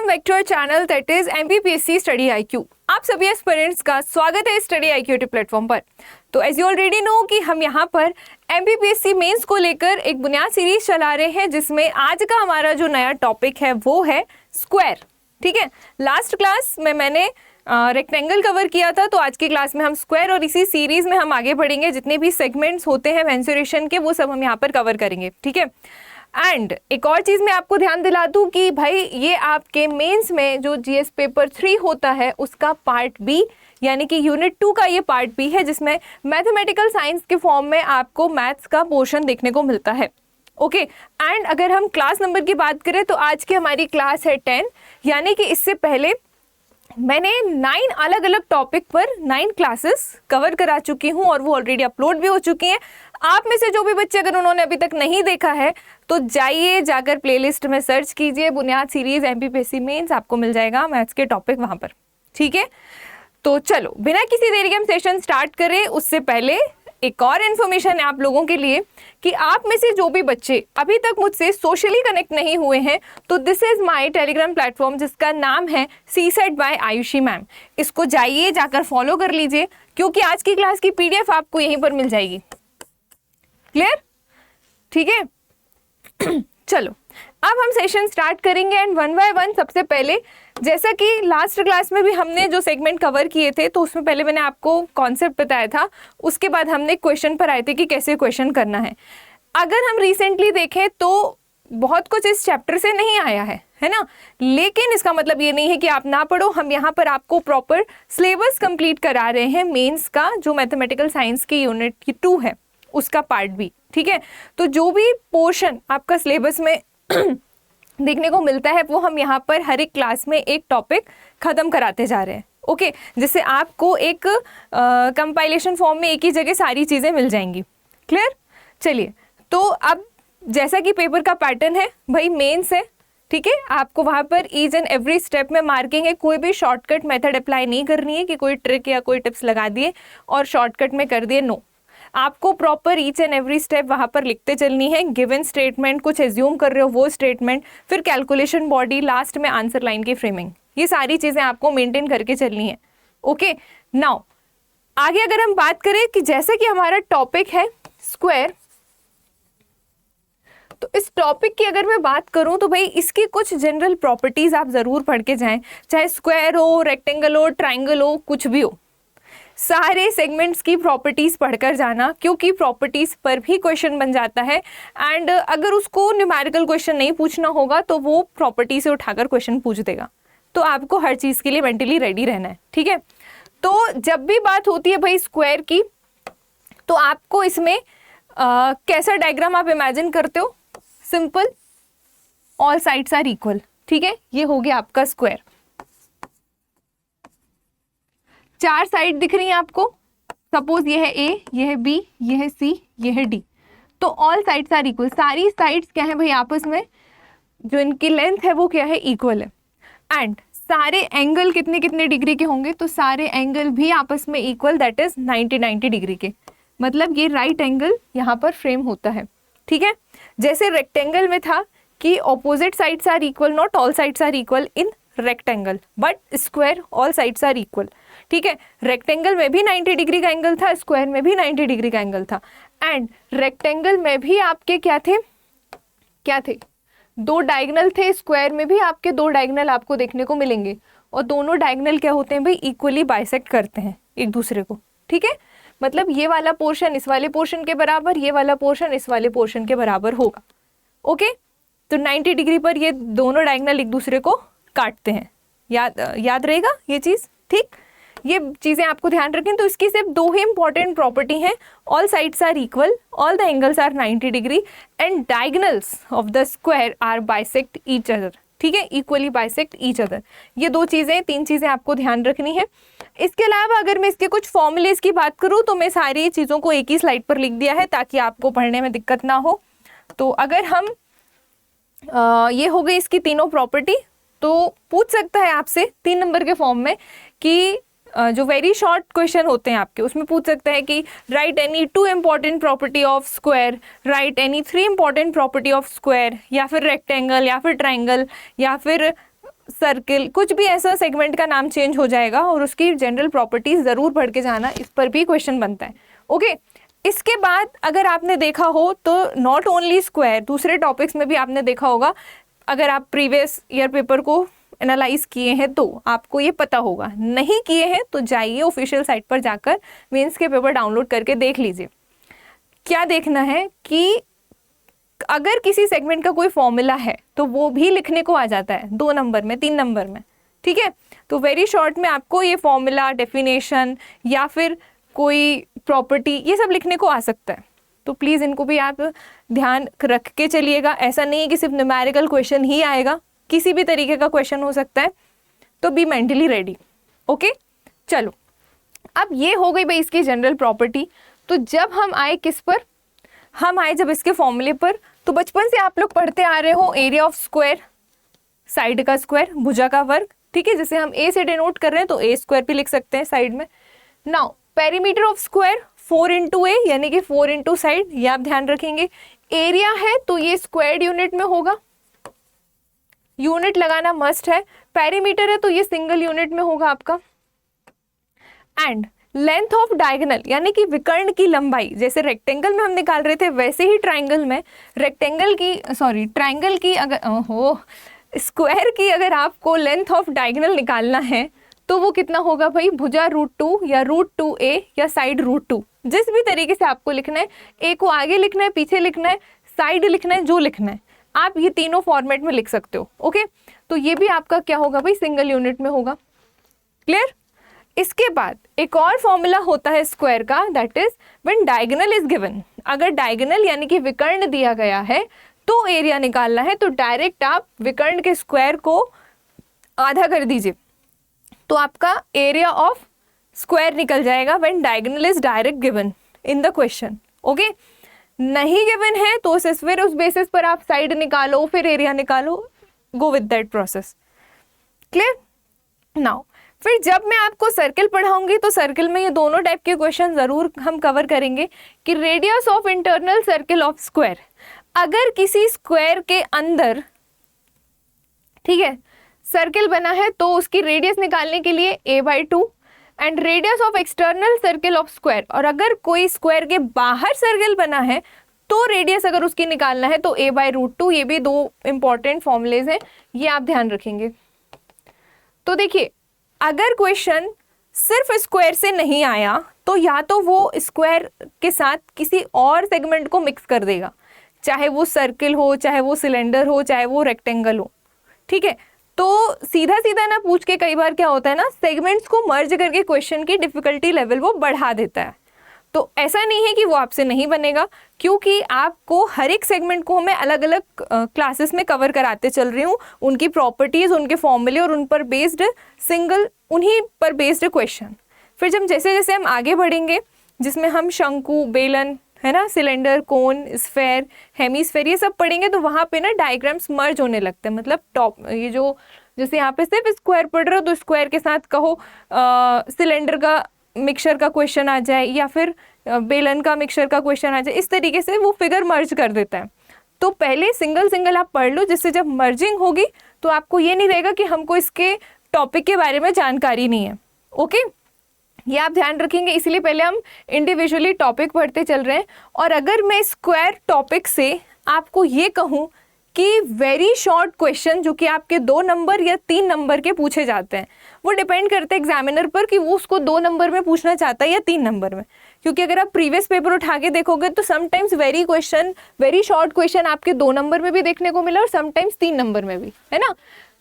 Vector channel that is MPPSC study IQ. आप सभी aspirants का स्वागत है स्टडी आईक्यू प्लेटफॉर्म पर। तो एज यू ऑलरेडी नो कि हम यहाँ पर एमपीपीएससी मेंस को लेकर एक बुनियाद सीरीज चला रहे हैं, जिसमें आज का हमारा जो नया टॉपिक है वो है स्क्वायर। ठीक है, लास्ट क्लास में मैंने रेक्टेंगल कवर किया था, तो आज की क्लास में हम स्क्वायर और इसी सीरीज में हम आगे बढ़ेंगे। जितने भी सेगमेंट्स होते हैं मेंसुरेशन के वो सब हम यहाँ पर कवर करेंगे। ठीक है, एंड एक और चीज़ मैं आपको ध्यान दिला दूं कि भाई ये आपके मेंस में जो जीएस पेपर 3 होता है उसका पार्ट बी यानी कि यूनिट 2 का ये पार्ट बी है, जिसमें मैथमेटिकल साइंस के फॉर्म में आपको मैथ्स का पोर्शन देखने को मिलता है। ओके, एंड अगर हम क्लास नंबर की बात करें तो आज की हमारी क्लास है 10, यानी कि इससे पहले मैंने 9 अलग अलग टॉपिक पर 9 क्लासेस कवर करा चुकी हूँ और वो ऑलरेडी अपलोड भी हो चुकी हैं। आप में से जो भी बच्चे अगर उन्होंने अभी तक नहीं देखा है तो जाइए, जाकर प्लेलिस्ट में सर्च कीजिए बुनियाद सीरीज एमपीपीएससी मेंस, आपको मिल जाएगा मैथ्स के टॉपिक वहाँ पर। ठीक है, तो चलो बिना किसी देरी के हम सेशन स्टार्ट करें। उससे पहले एक और इन्फॉर्मेशन है आप लोगों के लिए कि आप में से जो भी बच्चे अभी तक मुझसे सोशली कनेक्ट नहीं हुए हैं तो this is my Telegram platform जिसका नाम है सीसेट बाय आयुषी मैम। इसको जाइए, जाकर फॉलो कर लीजिए, क्योंकि आज की क्लास की पीडीएफ आपको यहीं पर मिल जाएगी। क्लियर? ठीक है, चलो अब हम सेशन स्टार्ट करेंगे एंड वन बाय वन। सबसे पहले जैसा कि लास्ट क्लास में भी हमने जो सेगमेंट कवर किए थे तो उसमें पहले मैंने आपको कॉन्सेप्ट बताया था, उसके बाद हमने क्वेश्चन पर आए थे कि कैसे क्वेश्चन करना है। अगर हम रिसेंटली देखें तो बहुत कुछ इस चैप्टर से नहीं आया है ना, लेकिन इसका मतलब ये नहीं है कि आप ना पढ़ो। हम यहाँ पर आपको प्रॉपर सिलेबस कंप्लीट करा रहे हैं मेंस का, जो मैथमेटिकल साइंस की यूनिट 2 है उसका पार्ट बी। ठीक है, तो जो भी पोर्शन आपका सिलेबस में देखने को मिलता है वो हम यहाँ पर हर एक क्लास में एक टॉपिक खत्म कराते जा रहे हैं। ओके, जिससे आपको एक कंपाइलेशन फॉर्म में एक ही जगह सारी चीज़ें मिल जाएंगी। क्लियर? चलिए, तो अब जैसा कि पेपर का पैटर्न है भाई मेंस है, ठीक है, आपको वहाँ पर ईच एंड एवरी स्टेप में मार्किंग है। कोई भी शॉर्टकट मेथड अप्लाई नहीं करनी है कि कोई ट्रिक या कोई टिप्स लगा दिए और शॉर्टकट में कर दिए, नो। आपको proper each and every step वहाँ पर लिखते चलनी है। गिवन स्टेटमेंट, कुछ एज्यूम कर रहे हो वो स्टेटमेंट, फिर कैलकुलेशन बॉडी, लास्ट में आंसर लाइन की फ्रेमिंग, ये सारी चीज़ें आपको मेंटेन करके चलनी है। ओके, नाउ आगे अगर हम बात करें कि जैसे कि हमारा टॉपिक है स्क्वायर, तो इस टॉपिक की अगर मैं बात करूं तो भाई इसकी कुछ जनरल प्रॉपर्टीज आप ज़रूर पढ़ के जाएं, चाहे स्क्वायर हो, रेक्टेंगल हो, ट्राइंगल हो, कुछ भी हो, सारे सेगमेंट्स की प्रॉपर्टीज़ पढ़कर जाना, क्योंकि प्रॉपर्टीज़ पर भी क्वेश्चन बन जाता है। एंड अगर उसको न्यूमेरिकल क्वेश्चन नहीं पूछना होगा तो वो प्रॉपर्टी से उठाकर क्वेश्चन पूछ देगा, तो आपको हर चीज़ के लिए मेंटली रेडी रहना है। ठीक है, तो जब भी बात होती है भाई स्क्वायर की तो आपको इसमें कैसा डायग्राम आप इमेजिन करते हो? Simple, all sides are equal. ठीक है, ये हो गया आपका स्क्वायर। 4 साइड दिख रही हैं आपको, सपोज ये है ए, ये है बी, ये है सी, ये है डी, तो ऑल साइड्स आर इक्वल। सारी साइड्स क्या है भाई आपस में, जो इनकी लेंथ है वो क्या है, इक्वल है। एंड सारे एंगल कितने कितने डिग्री के होंगे, तो सारे एंगल भी आपस में इक्वल, दैट इज 90 डिग्री के। मतलब ये राइट एंगल यहाँ पर फ्रेम होता है। ठीक है, जैसे रेक्टेंगल में था कि opposite sides are equal, not all sides are equal in rectangle, but square all sides are equal. ठीक है, रेक्टेंगल में भी 90 डिग्री का एंगल था, स्क्वायर में भी 90 डिग्री का एंगल था। एंड रेक्टेंगल में भी आपके क्या थे, 2 डायगोनल थे, स्क्वायर में भी आपके 2 डायगोनल आपको देखने को मिलेंगे, और दोनों डायगोनल क्या होते हैं भाई, इक्वली बाइसेक्ट करते हैं एक दूसरे को। ठीक है, मतलब ये वाला पोर्शन इस वाले पोर्शन के बराबर, ये वाला पोर्शन इस वाले पोर्शन के बराबर होगा। ओके, तो 90 डिग्री पर ये दोनों डायगोनल एक दूसरे को काटते हैं। याद रहेगा ये चीज़? ठीक, ये चीज़ें आपको ध्यान रखें। तो इसकी सिर्फ 2 ही इंपॉर्टेंट प्रॉपर्टी हैं, all sides are equal, all the angles are 90 degree, and diagonals of the square are bisect each other. ठीक है, इक्वली बाइसेक्ट ईच अदर। ये 3 चीज़ें आपको ध्यान रखनी है। इसके अलावा अगर मैं इसके कुछ फॉर्मूलेज की बात करूँ तो मैं सारी चीज़ों को एक ही स्लाइड पर लिख दिया है ताकि आपको पढ़ने में दिक्कत ना हो। तो अगर हम ये हो गई इसकी तीनों प्रॉपर्टी, तो पूछ सकता है आपसे 3 नंबर के फॉर्म में कि जो वेरी शॉर्ट क्वेश्चन होते हैं आपके, उसमें पूछ सकता है कि right any 2 important property of square, right any 3 important property of square, या फिर रेक्टेंगल, या फिर ट्राइंगल, या फिर सर्किल, कुछ भी ऐसा सेगमेंट का नाम चेंज हो जाएगा और उसकी जनरल प्रॉपर्टीज ज़रूर पढ़ के जाना, इस पर भी क्वेश्चन बनता है। ओके, इसके बाद अगर आपने देखा हो तो नॉट ओनली स्क्वायर, दूसरे टॉपिक्स में भी आपने देखा होगा, अगर आप प्रीवियस ईयर पेपर को एनालाइज किए हैं तो आपको ये पता होगा, नहीं किए हैं तो जाइए ऑफिशियल साइट पर जाकर मेंस के पेपर डाउनलोड करके देख लीजिए। क्या देखना है कि अगर किसी सेगमेंट का कोई फॉर्मूला है तो वो भी लिखने को आ जाता है 2 नंबर में, 3 नंबर में, ठीक है। तो वेरी शॉर्ट में आपको ये फॉर्मूला, डेफिनेशन या फिर कोई प्रॉपर्टी, ये सब लिखने को आ सकता है। तो प्लीज़ इनको भी आप ध्यान रख के चलिएगा। ऐसा नहीं है कि सिर्फ न्यूमेरिकल क्वेश्चन ही आएगा, किसी भी तरीके का क्वेश्चन हो सकता है, तो बी मेंटली रेडी। ओके, चलो अब ये हो गई भाई इसकी जनरल प्रॉपर्टी। तो जब हम आए किस पर, हम आए जब इसके फॉर्मूले पर, तो बचपन से आप लोग पढ़ते आ रहे हो एरिया ऑफ स्क्वायर, साइड का स्क्वायर, भुजा का वर्ग, ठीक है। जैसे हम ए से डिनोट कर रहे हैं तो ए स्क्वायर भी लिख सकते हैं साइड में। Now perimeter of square 4 into a, यानी कि 4 इंटू साइड, ये आप ध्यान रखेंगे। एरिया है तो ये स्क्वायर्ड यूनिट में होगा, यूनिट लगाना मस्ट है। पेरीमीटर है तो ये सिंगल यूनिट में होगा आपका। एंड लेंथ ऑफ डायगोनल, यानी कि विकर्ण की लंबाई, जैसे रेक्टेंगल में हम निकाल रहे थे वैसे ही ट्राइंगल में ट्राइंगल की अगर स्क्वायर की अगर आपको लेंथ ऑफ डायगोनल निकालना है तो वो कितना होगा भाई, भुजा √2 या √2a या साइड √2, जिस भी तरीके से आपको लिखना है। ए को आगे लिखना है, पीछे लिखना है, साइड लिखना है, जो लिखना है आप ये तीनों फॉर्मेट में लिख सकते हो। ओके, तो ये भी आपका क्या होगा भाई, सिंगल यूनिट में होगा। क्लियर। इसके बाद एक और फॉर्मूला होता है स्क्वायर का, that is when diagonal is given. अगर डायगोनल यानी कि विकर्ण दिया गया है तो एरिया निकालना है, तो डायरेक्ट आप विकर्ण के स्क्वायर को आधा कर दीजिए तो आपका एरिया ऑफ स्क्वायर निकल जाएगा when diagonal is direct given in the question. Okay, नहीं गिवन है तो फिर उस बेसिस पर आप साइड निकालो, फिर एरिया निकालो, go with that process. Clear. Now फिर जब मैं आपको सर्किल पढ़ाऊंगी तो सर्किल में ये दोनों टाइप के क्वेश्चन जरूर हम कवर करेंगे कि radius of internal circle of square, अगर किसी स्क्वायर के अंदर, ठीक है, सर्किल बना है तो उसकी रेडियस निकालने के लिए a/2 and radius of external circle of square, और अगर कोई स्क्वायर के बाहर सर्किल बना है तो रेडियस अगर उसकी निकालना है तो a/√2। ये भी 2 इंपॉर्टेंट फॉर्मूलेज हैं, ये आप ध्यान रखेंगे। तो देखिए, अगर क्वेश्चन सिर्फ स्क्वायर से नहीं आया तो या तो वो स्क्वायर के साथ किसी और सेगमेंट को मिक्स कर देगा, चाहे वो सर्किल हो, चाहे वो सिलेंडर हो, चाहे वो रेक्टेंगल हो, ठीक है। तो सीधा सीधा ना पूछ के कई बार क्या होता है ना, सेगमेंट्स को मर्ज करके क्वेश्चन की डिफिकल्टी लेवल वो बढ़ा देता है। तो ऐसा नहीं है कि वो आपसे नहीं बनेगा, क्योंकि आपको हर एक सेगमेंट को मैं अलग अलग क्लासेस में कवर कराते चल रही हूँ, उनकी प्रॉपर्टीज, उनके फॉर्मूले और उन पर बेस्ड उन्हीं पर बेस्ड क्वेश्चन। फिर जब जैसे जैसे हम आगे बढ़ेंगे, जिसमें हम शंकु, बेलन, है ना, सिलेंडर, कोन, स्फेयर, हेमीस्फेयर, ये सब पढ़ेंगे, तो वहाँ पे ना डायग्राम्स मर्ज होने लगते हैं। मतलब ये जो जैसे यहाँ पे सिर्फ स्क्वायर पढ़ रहे हो तो स्क्वायर के साथ कहो सिलेंडर का मिक्सचर का क्वेश्चन आ जाए या फिर बेलन का मिक्सचर का क्वेश्चन आ जाए, इस तरीके से वो फिगर मर्ज कर देता है। तो पहले सिंगल सिंगल आप पढ़ लो, जिससे जब मर्जिंग होगी तो आपको ये नहीं रहेगा कि हमको इसके टॉपिक के बारे में जानकारी नहीं है। ओके, ये आप ध्यान रखेंगे, इसलिए पहले हम इंडिविजुअली टॉपिक पढ़ते चल रहे हैं। और अगर मैं स्क्वायर टॉपिक से आपको ये कहूँ कि वेरी शॉर्ट क्वेश्चन जो कि आपके 2 नंबर या 3 नंबर के पूछे जाते हैं, वो डिपेंड करता है एग्जामिनर पर कि वो उसको 2 नंबर में पूछना चाहता है या 3 नंबर में। क्योंकि अगर आप प्रीवियस पेपर उठा के देखोगे तो समटाइम्स वेरी शॉर्ट क्वेश्चन आपके 2 नंबर में भी देखने को मिला और समटाइम्स 3 नंबर में भी, है ना।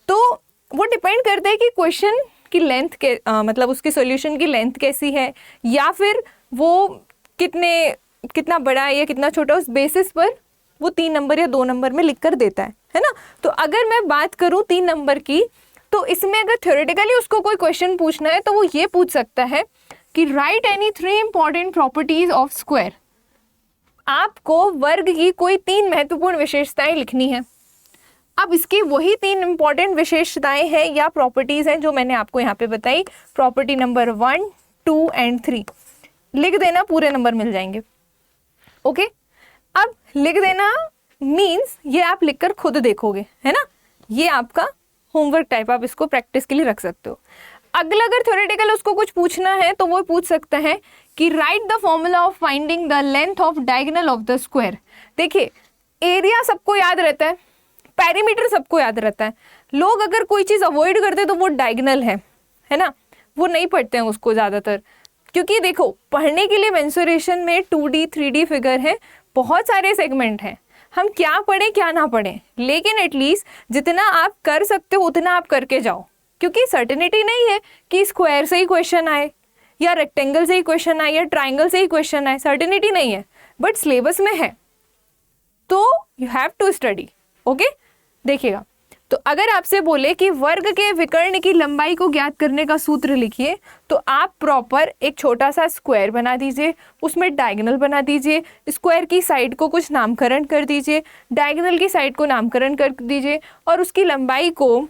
तो वो डिपेंड करता है कि क्वेश्चन की लेंथ के मतलब उसकी सॉल्यूशन की लेंथ कैसी है, या फिर वो कितना बड़ा है या कितना छोटा, उस बेसिस पर वो 3 नंबर या 2 नंबर में लिख कर देता है ना। तो अगर मैं बात करूं 3 नंबर की, तो इसमें अगर थ्योरेटिकली उसको कोई क्वेश्चन पूछना है तो वो ये पूछ सकता है कि right any 3 important properties of square. आपको वर्ग की कोई 3 महत्वपूर्ण विशेषताएं लिखनी है। अब इसकी वही 3 इंपॉर्टेंट विशेषताएं हैं या प्रॉपर्टीज हैं जो मैंने आपको यहाँ पे बताई, प्रॉपर्टी नंबर 1, 2 एंड 3 लिख देना, पूरे नंबर मिल जाएंगे। ओके, अब लिख देना मीन्स ये आप लिखकर खुद देखोगे, है ना, ये आपका होमवर्क टाइप आप इसको प्रैक्टिस के लिए रख सकते हो। अगला अगर थ्योरेटिकल उसको कुछ पूछना है तो वो पूछ सकता है कि right the formula of finding the length of diagonal of the square. देखिए एरिया सबको याद रहता है, पेरीमीटर सबको याद रहता है, लोग अगर कोई चीज़ अवॉइड करते हैं तो वो डायगोनल है ना, वो नहीं पढ़ते हैं उसको ज़्यादातर, क्योंकि देखो पढ़ने के लिए मेंसुरेशन में 2D 3D फिगर है, बहुत सारे सेगमेंट हैं, हम क्या पढ़ें क्या ना पढ़ें, लेकिन एटलीस्ट जितना आप कर सकते हो उतना आप करके जाओ, क्योंकि सर्टेनिटी नहीं है कि स्क्वायर से ही क्वेश्चन आए या रेक्टेंगल से ही क्वेश्चन आए या ट्राइंगल से ही क्वेश्चन आए, सर्टेनिटी नहीं है, बट सिलेबस में है तो you have to study. Okay, देखिएगा, तो अगर आपसे बोले कि वर्ग के विकर्ण की लंबाई को ज्ञात करने का सूत्र लिखिए, तो आप प्रॉपर एक छोटा सा स्क्वायर बना दीजिए, उसमें डायगोनल बना दीजिए, स्क्वायर की साइड को कुछ नामकरण कर दीजिए, डायगोनल की साइड को नामकरण कर दीजिए और उसकी लंबाई को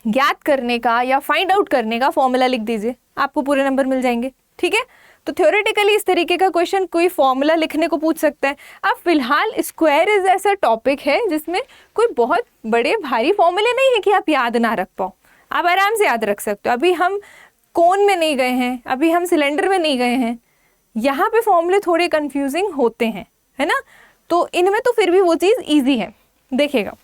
ज्ञात करने का या फाइंड आउट करने का फॉर्मूला लिख दीजिए, आपको पूरे नंबर मिल जाएंगे। ठीक है, तो थ्योरेटिकली इस तरीके का क्वेश्चन कोई फॉर्मूला लिखने को पूछ सकता है। अब फिलहाल स्क्वायर इज ऐसा टॉपिक है जिसमें कोई बहुत बड़े भारी फॉर्मूले नहीं है कि आप याद ना रख पाओ, आप आराम से याद रख सकते हो। अभी हम कोन में नहीं गए हैं, अभी हम सिलेंडर में नहीं गए हैं, यहाँ पे फॉर्मूले थोड़े कंफ्यूजिंग होते हैं, है ना, तो इनमें तो फिर भी वो चीज़ ईजी है। देखिएगा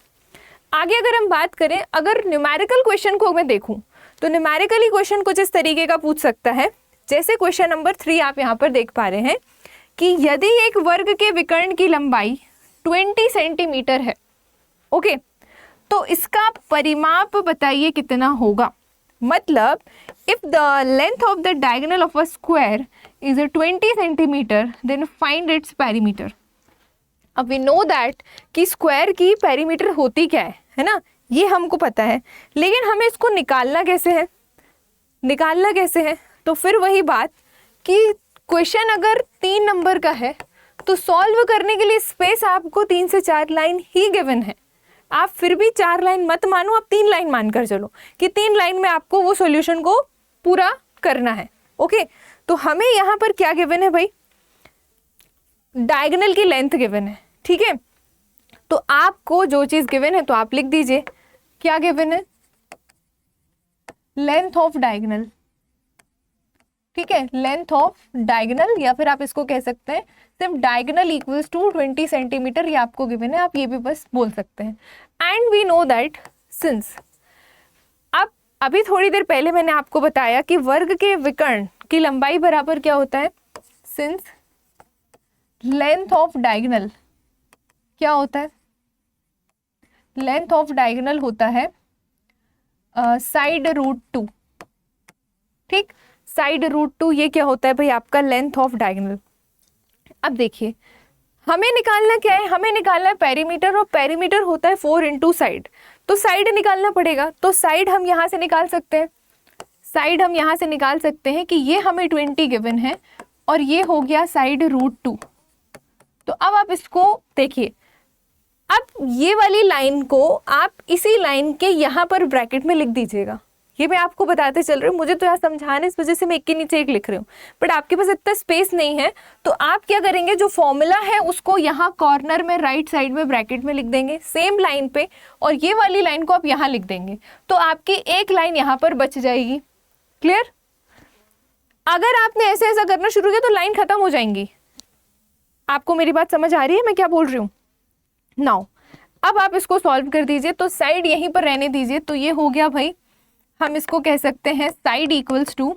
आगे अगर हम बात करें, अगर न्यूमेरिकल क्वेश्चन को मैं देखूँ तो न्यूमेरिकली क्वेश्चन कुछ इस तरीके का पूछ सकता है, जैसे क्वेश्चन नंबर 3 आप यहाँ पर देख पा रहे हैं कि यदि एक वर्ग के विकर्ण की लंबाई 20 सेंटीमीटर है, ओके, तो इसका परिमाप बताइए कितना होगा। मतलब if the length of the diagonal of a square is 20 centimetre then find its perimeter. अब वी नो दैट कि स्क्वायर की पेरीमीटर होती क्या है ना, ये हमको पता है, लेकिन हमें इसको निकालना कैसे है, तो फिर वही बात कि क्वेश्चन अगर 3 नंबर का है तो सॉल्व करने के लिए स्पेस आपको 3 से 4 लाइन ही गिवन है। आप फिर भी 4 लाइन मत मानो, आप 3 लाइन मानकर चलो कि 3 लाइन में आपको वो सॉल्यूशन को पूरा करना है। ओके, तो हमें यहाँ पर क्या गिवन है भाई, डायगोनल की लेंथ गिवन है। ठीक है, तो आपको जो चीज़ गिवन है तो आप लिख दीजिए, क्या गिवन है, लेंथ ऑफ डायगोनल। ठीक है, लेंथ ऑफ डायगोनल, या फिर आप इसको कह सकते हैं सिर्फ डायगोनल इक्वल्स टू 20 सेंटीमीटर, ये आपको गिवन है, आप ये भी बस बोल सकते हैं। And we know that since, अब अभी थोड़ी देर पहले मैंने आपको बताया कि वर्ग के विकर्ण की लंबाई बराबर क्या होता है, सिंस लेंथ ऑफ डायगोनल क्या होता है, लेंथ ऑफ डायगोनल होता है साइड रूट 2। ठीक, साइड रूट 2 ये क्या होता है भाई, आपका लेंथ ऑफ डायगोनल। अब देखिए हमें निकालना क्या है, हमें निकालना है पेरीमीटर, और पेरीमीटर होता है 4 इंटू साइड, तो साइड निकालना पड़ेगा। तो साइड हम यहाँ से निकाल सकते हैं, साइड हम यहाँ से निकाल सकते हैं कि ये हमें 20 गिवन है और ये हो गया साइड रूट 2। तो अब आप इसको देखिए, अब ये वाली लाइन को आप इसी लाइन के यहाँ पर ब्रैकेट में लिख दीजिएगा। ये मैं आपको बताते चल रही हूँ, मुझे तो यहाँ समझाने इस वजह से मैं एक के नीचे एक लिख रही हूँ, बट आपके पास इतना स्पेस नहीं है, तो आप क्या करेंगे, जो फॉर्मूला है उसको यहाँ कॉर्नर में राइट साइड में ब्रैकेट में लिख देंगे सेम लाइन पे, और ये वाली लाइन को आप यहाँ लिख देंगे, तो आपकी एक लाइन यहाँ पर बच जाएगी। क्लियर? अगर आपने ऐसे ऐसा करना शुरू किया तो लाइन खत्म हो जाएंगी। आपको मेरी बात समझ आ रही है मैं क्या बोल रही हूँ? नाउ अब आप इसको सॉल्व कर दीजिए, तो साइड यहीं पर रहने दीजिए, तो ये हो गया भाई, हम इसको कह सकते हैं side equals to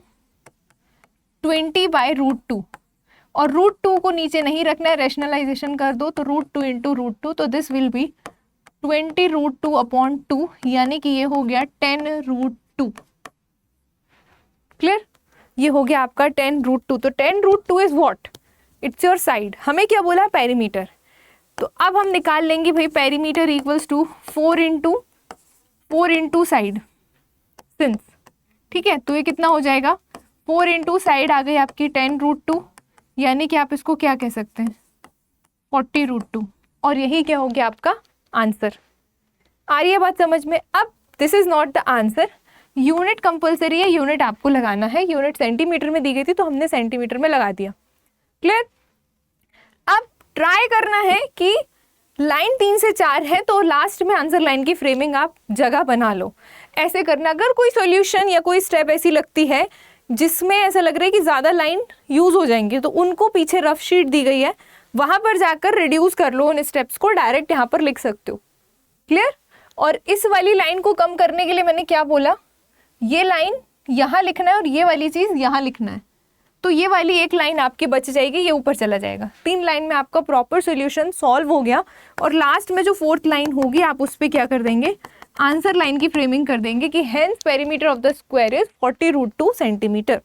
20 by root 2, और रूट 2 को नीचे नहीं रखना है, रैशनलाइजेशन कर दो तो रूट 2 इंटू रूट 2, तो this will be 20 root 2 upon 2, यानी कि ये हो गया 10 रूट 2। क्लियर? ये हो गया आपका 10 रूट 2। तो 10 root 2 is what, it's your side. हमें क्या बोला, पेरीमीटर। तो अब हम निकाल लेंगे भाई perimeter equals to 4 into side since. ठीक है, तो ये कितना हो जाएगा, 4 इंटू साइड आ गई आपकी 10 रूट 2, यानी कि आप इसको क्या कह सकते हैं 40 रूट 2, और यही क्या हो गया आपका आंसर। आ रही है बात समझ में? अब this is not the answer, unit compulsory है, यूनिट आपको लगाना है। यूनिट सेंटीमीटर में दी गई थी तो हमने सेंटीमीटर में लगा दिया। क्लियर? अब ट्राई करना है कि लाइन 3 से 4 है तो लास्ट में आंसर लाइन की फ्रेमिंग आप जगह बना लो। ऐसे करना। अगर कोई सॉल्यूशन या कोई स्टेप ऐसी लगती है जिसमें ऐसा लग रहा है कि ज़्यादा लाइन यूज़ हो जाएंगी, तो उनको पीछे रफ शीट दी गई है, वहाँ पर जाकर रिड्यूस कर लो उन स्टेप्स को, डायरेक्ट यहाँ पर लिख सकते हो। क्लियर? और इस वाली लाइन को कम करने के लिए मैंने क्या बोला, ये लाइन यहाँ लिखना है और ये वाली चीज़ यहाँ लिखना है, तो ये वाली एक लाइन आपकी बच जाएगी, ये ऊपर चला जाएगा। 3 लाइन में आपका प्रॉपर सॉल्यूशन सॉल्व हो गया। और लास्ट में जो 4th लाइन होगी आप उस पर क्या कर देंगे, आंसर लाइन की फ्रेमिंग कर देंगे कि hence perimeter of the square is 40√2 centimetre.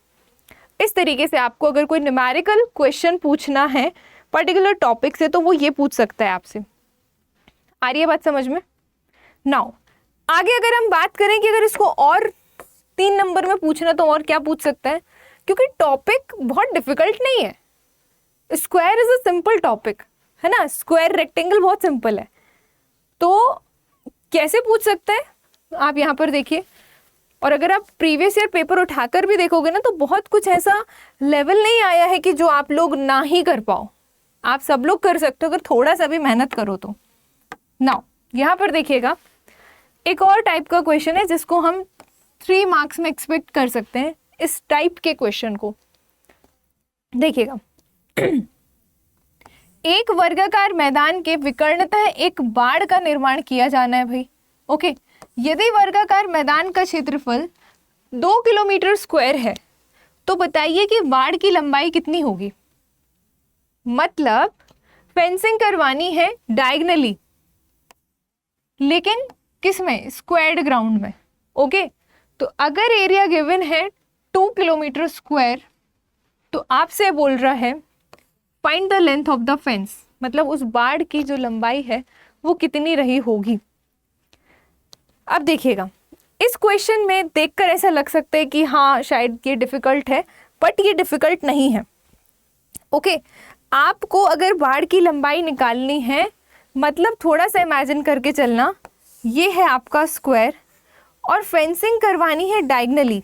इस तरीके से आपको अगर कोई न्यूमेरिकल क्वेश्चन पूछना है पर्टिकुलर टॉपिक से तो वो ये पूछ सकता है आपसे। आ रही है बात समझ में? नाउ आगे अगर हम बात करें कि अगर इसको और 3 नंबर में पूछना तो और क्या पूछ सकता है, क्योंकि टॉपिक बहुत डिफिकल्ट नहीं है। Square is a simple topic, है ना, स्क्वायर रेक्टेंगल बहुत सिंपल है। तो कैसे पूछ सकते हैं आप यहाँ पर देखिए। और अगर आप प्रीवियस ईयर पेपर उठाकर भी देखोगे ना तो बहुत कुछ ऐसा लेवल नहीं आया है कि जो आप लोग ना ही कर पाओ। आप सब लोग कर सकते हो अगर थोड़ा सा भी मेहनत करो तो। नाउ यहाँ पर देखिएगा, एक और टाइप का क्वेश्चन है जिसको हम 3 मार्क्स में एक्सपेक्ट कर सकते हैं। इस टाइप के क्वेश्चन को देखिएगा। एक वर्गाकार मैदान के विकर्णतः एक बाड़ का निर्माण किया जाना है भाई। ओके, यदि वर्गाकार मैदान का क्षेत्रफल 2 किलोमीटर स्क्वायर है तो बताइए कि बाड़ की लंबाई कितनी होगी। मतलब फेंसिंग करवानी है डायगनली, लेकिन किस में, स्क्वायर्ड ग्राउंड में। ओके, तो अगर एरिया गिवन है 2 किलोमीटर स्क्वायर तो आपसे बोल रहा है find the length of the fence, मतलब उस बाड़ की जो लंबाई है वो कितनी रही होगी। अब देखिएगा, इस क्वेश्चन में देखकर ऐसा लग सकता है कि हाँ शायद ये डिफिकल्ट है, बट ये डिफिकल्ट नहीं है। ओके, आपको अगर बाड़ की लंबाई निकालनी है, मतलब थोड़ा सा इमेजिन करके चलना, ये है आपका स्क्वायर और फेंसिंग करवानी है डायगनली।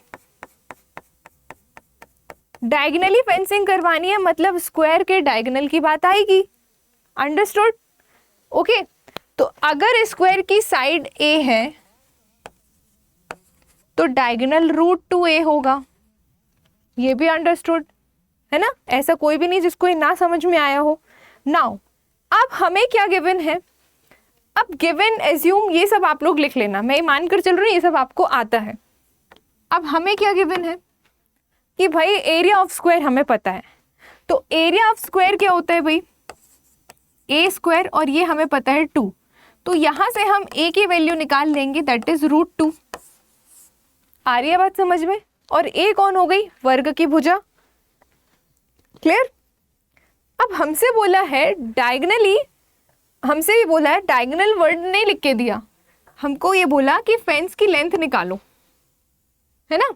डायगनली फेंसिंग करवानी है मतलब स्क्वायर के डायगनल की बात आएगी। अंडरस्टूड? ओके, तो अगर स्क्वायर की साइड ए है तो डायगनल √2a होगा। ये भी अंडरस्टूड है ना, ऐसा कोई भी नहीं जिसको ये ना समझ में आया हो। नाउ अब हमें क्या गिवन है, अब गिवन एज्यूम ये सब आप लोग लिख लेना, मैं मानकर चल रही हूँ ये सब आपको आता है। अब हमें क्या गिवन है कि भाई एरिया ऑफ स्क्वायर हमें पता है, तो एरिया ऑफ स्क्वायर क्या होता है भाई, ए स्क्वायर, और ये हमें पता है 2, तो यहां से हम ए की वैल्यू निकाल लेंगे, दैट इज √2। आ रही है बात समझ में? और ए कौन हो गई, वर्ग की भुजा। क्लियर? अब हमसे बोला है डायगनली, हमसे भी बोला है डायगनल वर्ड नहीं लिख के दिया, हमको ये बोला कि फेंस की लेंथ निकालो, है ना,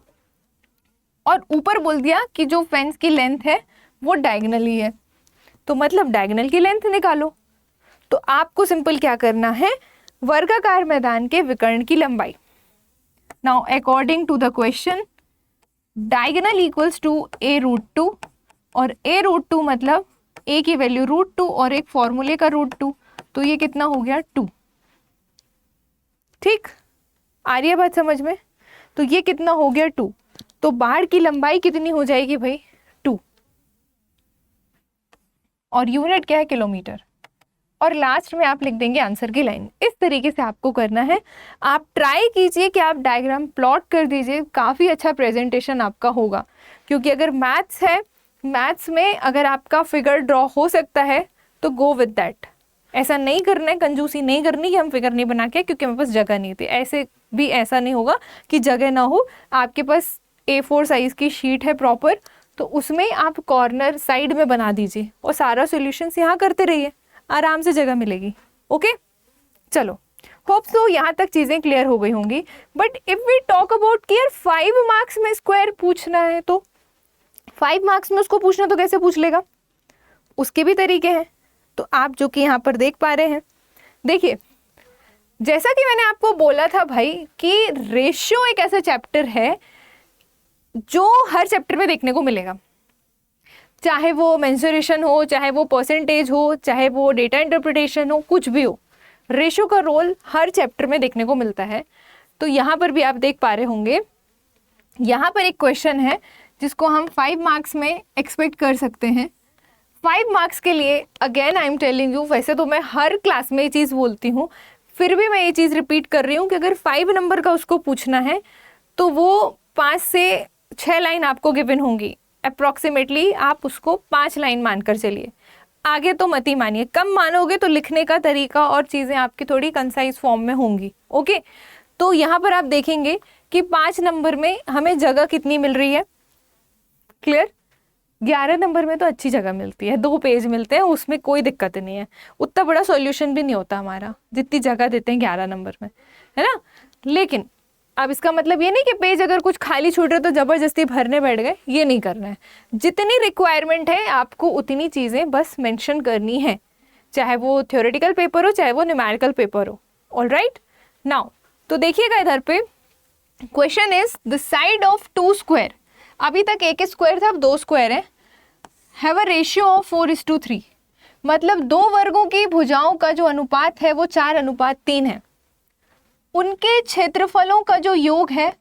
और ऊपर बोल दिया कि जो फेंस की लेंथ है वो डायगनली है, तो मतलब डायगनल की लेंथ निकालो। तो आपको सिंपल क्या करना है, वर्गाकार मैदान के विकर्ण की लंबाई। Now according to the question diagonal equals to a√2, और a√2 मतलब a की वैल्यू √2 और एक फॉर्मूले का √2, तो ये कितना हो गया 2। ठीक, आ रही है बात समझ में? तो ये कितना हो गया 2, तो बाड़ की लंबाई कितनी हो जाएगी भाई 2, और यूनिट क्या है, किलोमीटर। और लास्ट में आप लिख देंगे आंसर की लाइन। इस तरीके से आपको करना है। आप ट्राई कीजिए कि आप डायग्राम प्लॉट कर दीजिए, काफ़ी अच्छा प्रेजेंटेशन आपका होगा। क्योंकि अगर मैथ्स है, मैथ्स में अगर आपका फिगर ड्रॉ हो सकता है तो गो विद दैट। ऐसा नहीं करना है, कंजूसी नहीं करनी कि हम फिगर नहीं बना के क्योंकि हमारे पास जगह नहीं थी, ऐसे भी ऐसा नहीं होगा कि जगह ना हो। आपके पास A4 साइज़ की शीट है प्रॉपर, तो उसमें आप कॉर्नर साइड में बना दीजिए और सारा सॉल्यूशंस यहाँ करते रहिए, आराम से जगह मिलेगी। ओके, चलो, होप सो यहाँ तक चीज़ें क्लियर हो गई होंगी। But if we talk about कि यार 5 मार्क्स में स्क्वायर पूछना है, तो 5 मार्क्स में उसको पूछना तो कैसे पूछ लेगा, उसके भी तरीके हैं। तो आप जो कि यहाँ पर देख पा रहे हैं, देखिए जैसा कि मैंने आपको बोला था भाई कि रेशियो एक ऐसा चैप्टर है जो हर चैप्टर में देखने को मिलेगा। चाहे वो मेंसुरेशन हो, चाहे वो परसेंटेज हो, चाहे वो डेटा इंटरप्रिटेशन हो, कुछ भी हो, रेशो का रोल हर चैप्टर में देखने को मिलता है। तो यहाँ पर भी आप देख पा रहे होंगे, यहाँ पर एक क्वेश्चन है जिसको हम 5 मार्क्स में एक्सपेक्ट कर सकते हैं। 5 मार्क्स के लिए again I am telling you, वैसे तो मैं हर क्लास में ये चीज़ बोलती हूँ, फिर भी मैं ये चीज़ रिपीट कर रही हूँ कि अगर 5 नंबर का उसको पूछना है तो वो 5 से 6 लाइन आपको गिवन होंगी अप्रॉक्सीमेटली। आप उसको 5 लाइन मानकर चलिए, आगे तो मत ही मानिए। कम मानोगे तो लिखने का तरीका और चीज़ें आपकी थोड़ी कंसाइज फॉर्म में होंगी। ओके, तो यहाँ पर आप देखेंगे कि 5 नंबर में हमें जगह कितनी मिल रही है, क्लियर। 11 नंबर में तो अच्छी जगह मिलती है, 2 पेज मिलते हैं, उसमें कोई दिक्कत नहीं है, उतना बड़ा सॉल्यूशन भी नहीं होता हमारा जितनी जगह देते हैं 11 नंबर में, है ना। लेकिन अब इसका मतलब ये नहीं कि पेज अगर कुछ खाली छूट रहे तो ज़बरदस्ती भरने बैठ गए, ये नहीं करना है। जितनी रिक्वायरमेंट है आपको उतनी चीज़ें बस मेंशन करनी है, चाहे वो थ्योरेटिकल पेपर हो, चाहे वो न्यूमेरिकल पेपर हो। ऑल राइट, नाउ तो देखिएगा इधर पे question is the side of 2 square, अभी तक एक स्क्वायर था, अब 2 स्क्वायर है, हैव अ रेशियो ऑफ 4:3, मतलब 2 वर्गों की भुजाओं का जो अनुपात है वो 4:3 है। उनके क्षेत्रफलों का जो योग है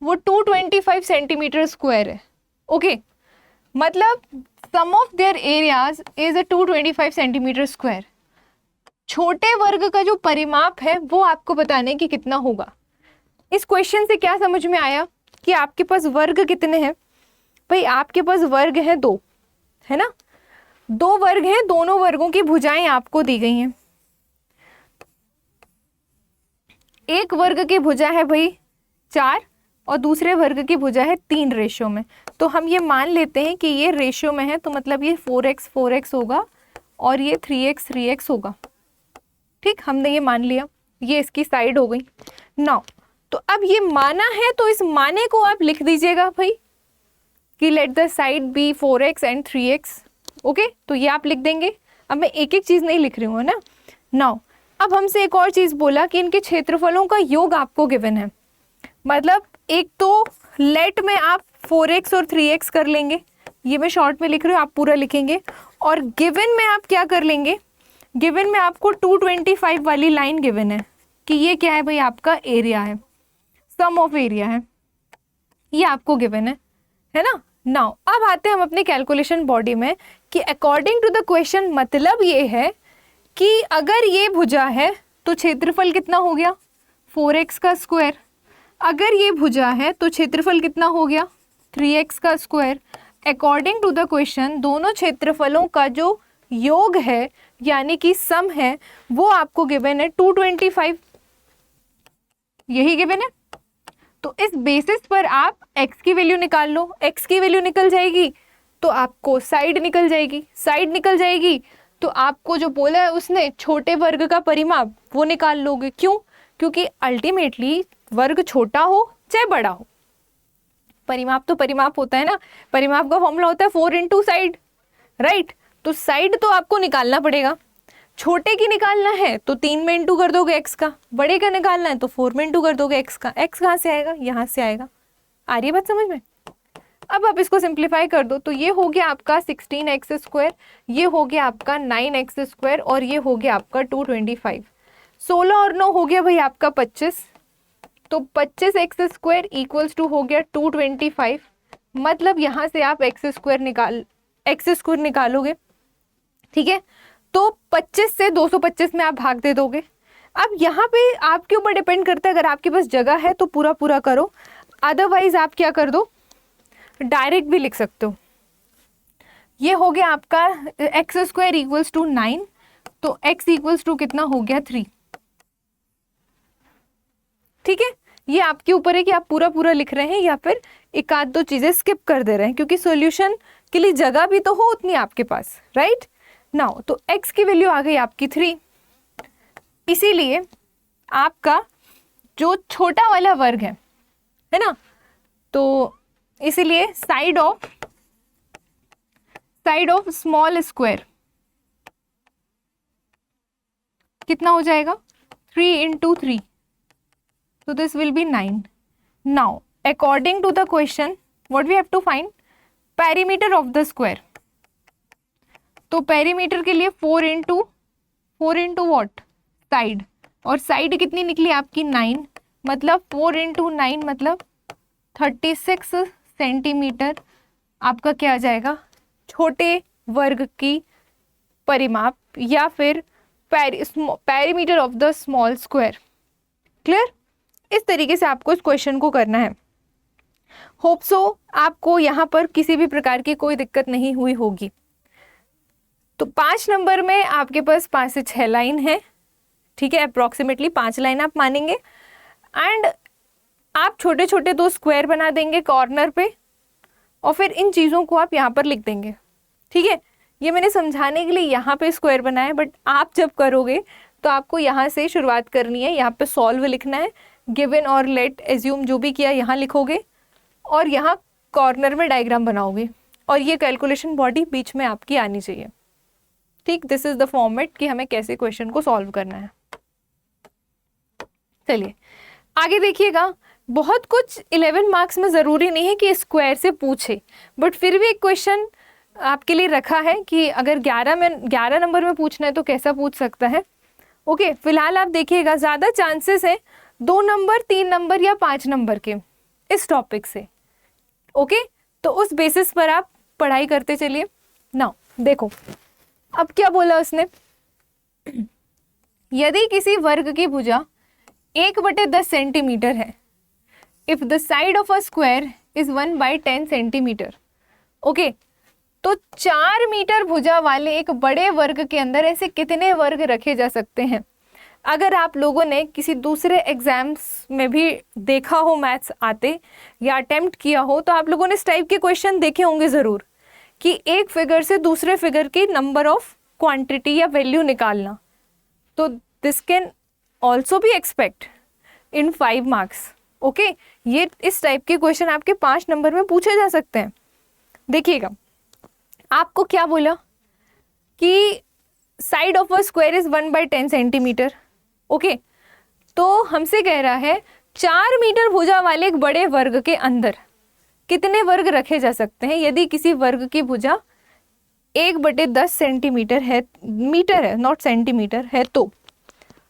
वो 225 सेंटीमीटर स्क्वायर है। ओके, मतलब sum of there areas is a 225 centimetre square. छोटे वर्ग का जो परिमाप है वो आपको बताने की कितना होगा। इस क्वेश्चन से क्या समझ में आया कि आपके पास वर्ग कितने हैं भाई, आपके पास वर्ग है 2, है ना, 2 वर्ग हैं, दोनों वर्गों की भुजाएं आपको दी गई हैं। एक वर्ग की भुजा है भाई 4 और दूसरे वर्ग की भुजा है 3 रेशियो में। तो हम ये मान लेते हैं कि ये रेशियो में है, तो मतलब ये 4x होगा और ये 3x होगा। ठीक, हमने ये मान लिया, ये इसकी साइड हो गई। नाउ तो अब ये माना है तो इस माने को आप लिख दीजिएगा भाई कि let the side be 4x and 3x। Okay, तो ये आप लिख देंगे। अब मैं एक एक चीज़ नहीं लिख रही हूँ ना। नाउ अब हमसे एक और चीज़ बोला कि इनके क्षेत्रफलों का योग आपको गिवन है, मतलब एक तो लेट में आप 4x और 3x कर लेंगे, ये मैं शॉर्ट में लिख रही हूँ, आप पूरा लिखेंगे। और गिवन में आप क्या कर लेंगे, गिवन में आपको 225 वाली लाइन गिवन है कि ये क्या है भाई, आपका एरिया है, सम ऑफ एरिया है, ये आपको गिवन है ना। नाउ अब आते हैं हम अपने कैलकुलेशन बॉडी में कि अकॉर्डिंग टू द क्वेश्चन, मतलब ये है कि अगर ये भुजा है तो क्षेत्रफल कितना हो गया 4x का स्क्वायर, अगर ये भुजा है तो क्षेत्रफल कितना हो गया 3x का square. According to the question दोनों क्षेत्रफलों का जो योग है यानी कि सम है वो आपको गिवन है 225, यही गिवन है। तो इस बेसिस पर आप x की वैल्यू निकाल लो, x की वैल्यू निकल जाएगी तो आपको साइड निकल जाएगी, साइड निकल जाएगी तो आपको जो बोला है उसने छोटे वर्ग का परिमाप वो निकाल लोगे। क्यों? क्योंकि अल्टीमेटली वर्ग छोटा हो चाहे बड़ा हो, परिमाप तो परिमाप होता है ना, परिमाप का फॉर्मूला होता है 4 इंटू साइड, राइट। तो साइड तो आपको निकालना पड़ेगा, छोटे की निकालना है तो 3 में इंटू कर दोगे x का, बड़े का निकालना है तो 4 में इंटू कर दोगे x का। x कहाँ से आएगा, यहाँ से आएगा। आ रही है बात समझ में? अब आप इसको सिंप्लीफाई कर दो तो ये हो गया आपका 16x स्क्वायर, ये हो गया आपका 9x स्क्वायर और ये हो गया आपका 225। 16 और 9 हो गया भाई आपका 25, तो 25x स्क्वायर इक्वल्स टू हो गया 225। मतलब यहाँ से आप x स्क्वायर निकालोगे, ठीक है। तो 25 से 225 में आप भाग दे दोगे। अब यहाँ पे आपके ऊपर डिपेंड करता है, अगर आपके पास जगह है तो पूरा पूरा करो, अदरवाइज आप क्या कर दो, डायरेक्ट भी लिख सकते हो। ये हो गया आपका एक्स स्क्वायर इक्वल्स टू 9, तो x इक्वल्स टू कितना हो गया 3, ठीक है। ये आपके ऊपर है कि आप पूरा पूरा लिख रहे हैं या फिर एक आध दो चीजें स्किप कर दे रहे हैं, क्योंकि सॉल्यूशन के लिए जगह भी तो हो उतनी आपके पास, राइट। नाउ तो x की वैल्यू आ गई आपकी 3, इसीलिए आपका जो छोटा वाला वर्ग है ना, तो इसीलिए साइड ऑफ स्मॉल स्क्वायर कितना हो जाएगा 3 into 3, so this will be 9. Now according to the question what we have to find, perimeter of the square, तो पेरीमीटर के लिए 4 इंटू वॉट साइड, और साइड कितनी निकली आपकी 9, मतलब 4 इंटू 9 मतलब 36 सेंटीमीटर आपका क्या आ जाएगा, छोटे वर्ग की परिमाप या फिर perimeter of the small square. Clear? इस तरीके से आपको इस क्वेश्चन को करना है। होप सो आपको यहाँ पर किसी भी प्रकार की कोई दिक्कत नहीं हुई होगी। तो 5 नंबर में आपके पास 5 से 6 लाइन है, ठीक है, अप्रोक्सीमेटली 5 लाइन आप मानेंगे, एंड आप छोटे छोटे 2 स्क्वायर बना देंगे कॉर्नर पे, और फिर इन चीज़ों को आप यहाँ पर लिख देंगे। ठीक है, ये मैंने समझाने के लिए यहाँ पे स्क्वायर बनाया, बट आप जब करोगे तो आपको यहाँ से शुरुआत करनी है, यहाँ पे सॉल्व लिखना है, गिवन और लेट एज्यूम जो भी किया यहाँ लिखोगे, और यहाँ कॉर्नर में डायग्राम बनाओगे, और ये कैलकुलेशन बॉडी बीच में आपकी आनी चाहिए। ठीक, दिस इज द फॉर्मेट कि हमें कैसे क्वेश्चन को सॉल्व करना है। चलिए आगे देखिएगा, बहुत कुछ 11 मार्क्स में ज़रूरी नहीं है कि स्क्वायर से पूछे, बट फिर भी एक क्वेश्चन आपके लिए रखा है कि अगर 11 नंबर में पूछना है तो कैसा पूछ सकता है। ओके, फिलहाल आप देखिएगा, ज़्यादा चांसेस है 2 नंबर, 3 नंबर या 5 नंबर के इस टॉपिक से। ओके, तो उस बेसिस पर आप पढ़ाई करते चलिए। ना देखो अब क्या बोला उसने, यदि किसी वर्ग की भुजा 1/10 सेंटीमीटर है, if the side of a square is 1/10 centimetre. Okay, तो 4 मीटर भुजा वाले एक बड़े वर्ग के अंदर ऐसे कितने वर्ग रखे जा सकते हैं। अगर आप लोगों ने किसी दूसरे एग्जाम्स में भी देखा हो मैथ्स आते या अटेम्प्ट किया हो, तो आप लोगों ने इस टाइप के क्वेश्चन देखे होंगे ज़रूर, कि एक फिगर से दूसरे फिगर की नंबर ऑफ क्वांटिटी या वैल्यू निकालना। तो this can also be expect in 5 marks. Okay, ये इस टाइप के क्वेश्चन आपके 5 नंबर में पूछे जा सकते हैं। देखिएगा, आपको क्या बोला कि side of a square is 1/10 centimetre. Okay, तो हमसे कह रहा है 4 मीटर भुजा वाले एक बड़े वर्ग के अंदर कितने वर्ग रखे जा सकते हैं यदि किसी वर्ग की भुजा 1/10 सेंटीमीटर है, मीटर है नॉट सेंटीमीटर है तो।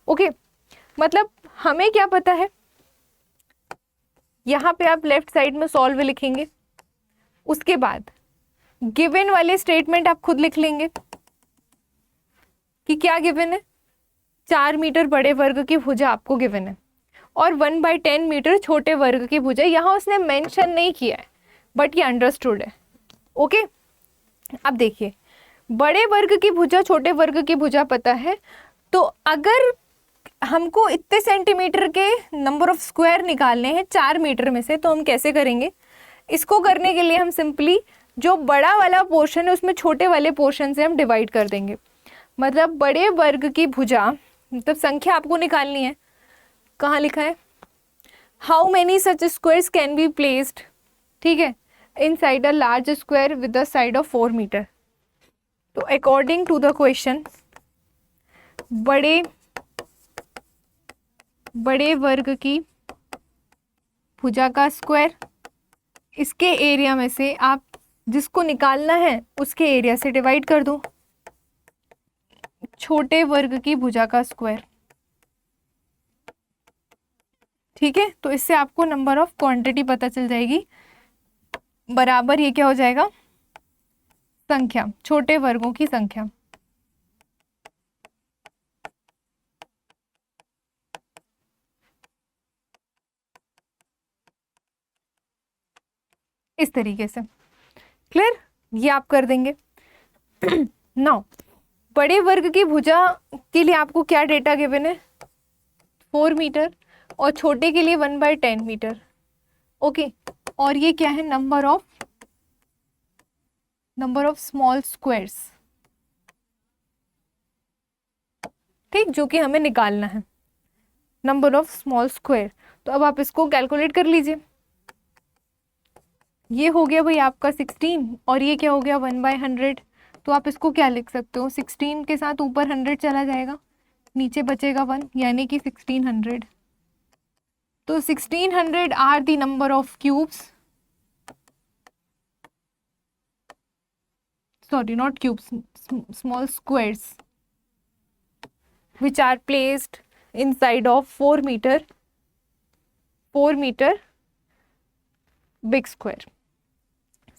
ओके, मतलब हमें क्या पता है, यहाँ पे आप लेफ्ट साइड में सॉल्व लिखेंगे, उसके बाद गिवन वाले स्टेटमेंट आप खुद लिख लेंगे कि क्या गिवन है, 4 मीटर बड़े वर्ग की भुजा आपको गिवन है और 1/10 मीटर छोटे वर्ग की भुजा। यहाँ उसने मेंशन नहीं किया है बट ये अंडरस्टूड है। ओके, अब देखिए, बड़े वर्ग की भुजा छोटे वर्ग की भुजा पता है, तो अगर हमको इतने सेंटीमीटर के नंबर ऑफ स्क्वायर निकालने हैं 4 मीटर में से, तो हम कैसे करेंगे। इसको करने के लिए हम सिंपली जो बड़ा वाला पोर्शन है उसमें छोटे वाले पोर्शन से हम डिवाइड कर देंगे। मतलब बड़े वर्ग की भुजा, मतलब संख्या आपको निकालनी है, कहाँ लिखा है, how many such squares can be placed, ठीक है, inside a large square with the side of 4 metre. तो अकॉर्डिंग टू द क्वेश्चन, बड़े वर्ग की भुजा का स्क्वायर, इसके एरिया में से आप जिसको निकालना है उसके एरिया से डिवाइड कर दो छोटे वर्ग की भुजा का स्क्वायर। ठीक है, तो इससे आपको नंबर ऑफ क्वांटिटी पता चल जाएगी, बराबर ये क्या हो जाएगा, संख्या, छोटे वर्गों की संख्या। इस तरीके से। क्लियर, ये आप कर देंगे। नाउ बड़े वर्ग की भुजा के लिए आपको क्या डेटा गिवन है, 4 मीटर, और छोटे के लिए 1/10 मीटर। ओके, और ये क्या है, नंबर ऑफ स्मॉल स्क्वायर्स, ठीक, जो कि हमें निकालना है, नंबर ऑफ स्मॉल स्क्वायर। तो अब आप इसको कैलकुलेट कर लीजिए। ये हो गया भाई आपका 16, और ये क्या हो गया 1/100। तो आप इसको क्या लिख सकते हो, 16 के साथ ऊपर 100 चला जाएगा, नीचे बचेगा 1, यानी कि 1600। तो 1600 are the number of cubes sorry not cubes, small squares which are placed inside of 4 meter big square,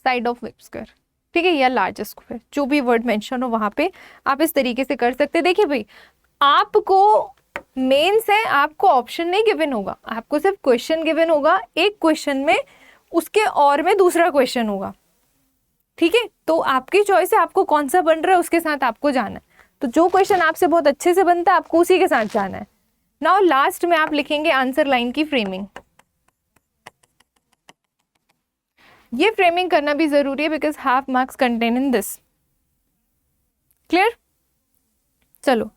side of big square, ठीक है, या लार्ज स्क्वायर, जो भी वर्ड मेंशन हो वहां पे आप इस तरीके से कर सकते हैं। देखिए भाई, आपको मेंस है, आपको ऑप्शन नहीं गिवन होगा, आपको सिर्फ क्वेश्चन गिवन होगा, एक क्वेश्चन में उसके और में दूसरा क्वेश्चन होगा, ठीक है। तो आपकी चॉइस है, आपको कौन सा बन रहा है उसके साथ आपको जाना है। तो जो क्वेश्चन आपसे बहुत अच्छे से बनता है आपको उसी के साथ जाना है। नाउ लास्ट में आप लिखेंगे आंसर लाइन की फ्रेमिंग। ये फ्रेमिंग करना भी जरूरी है because half marks contain in this. Clear? चलो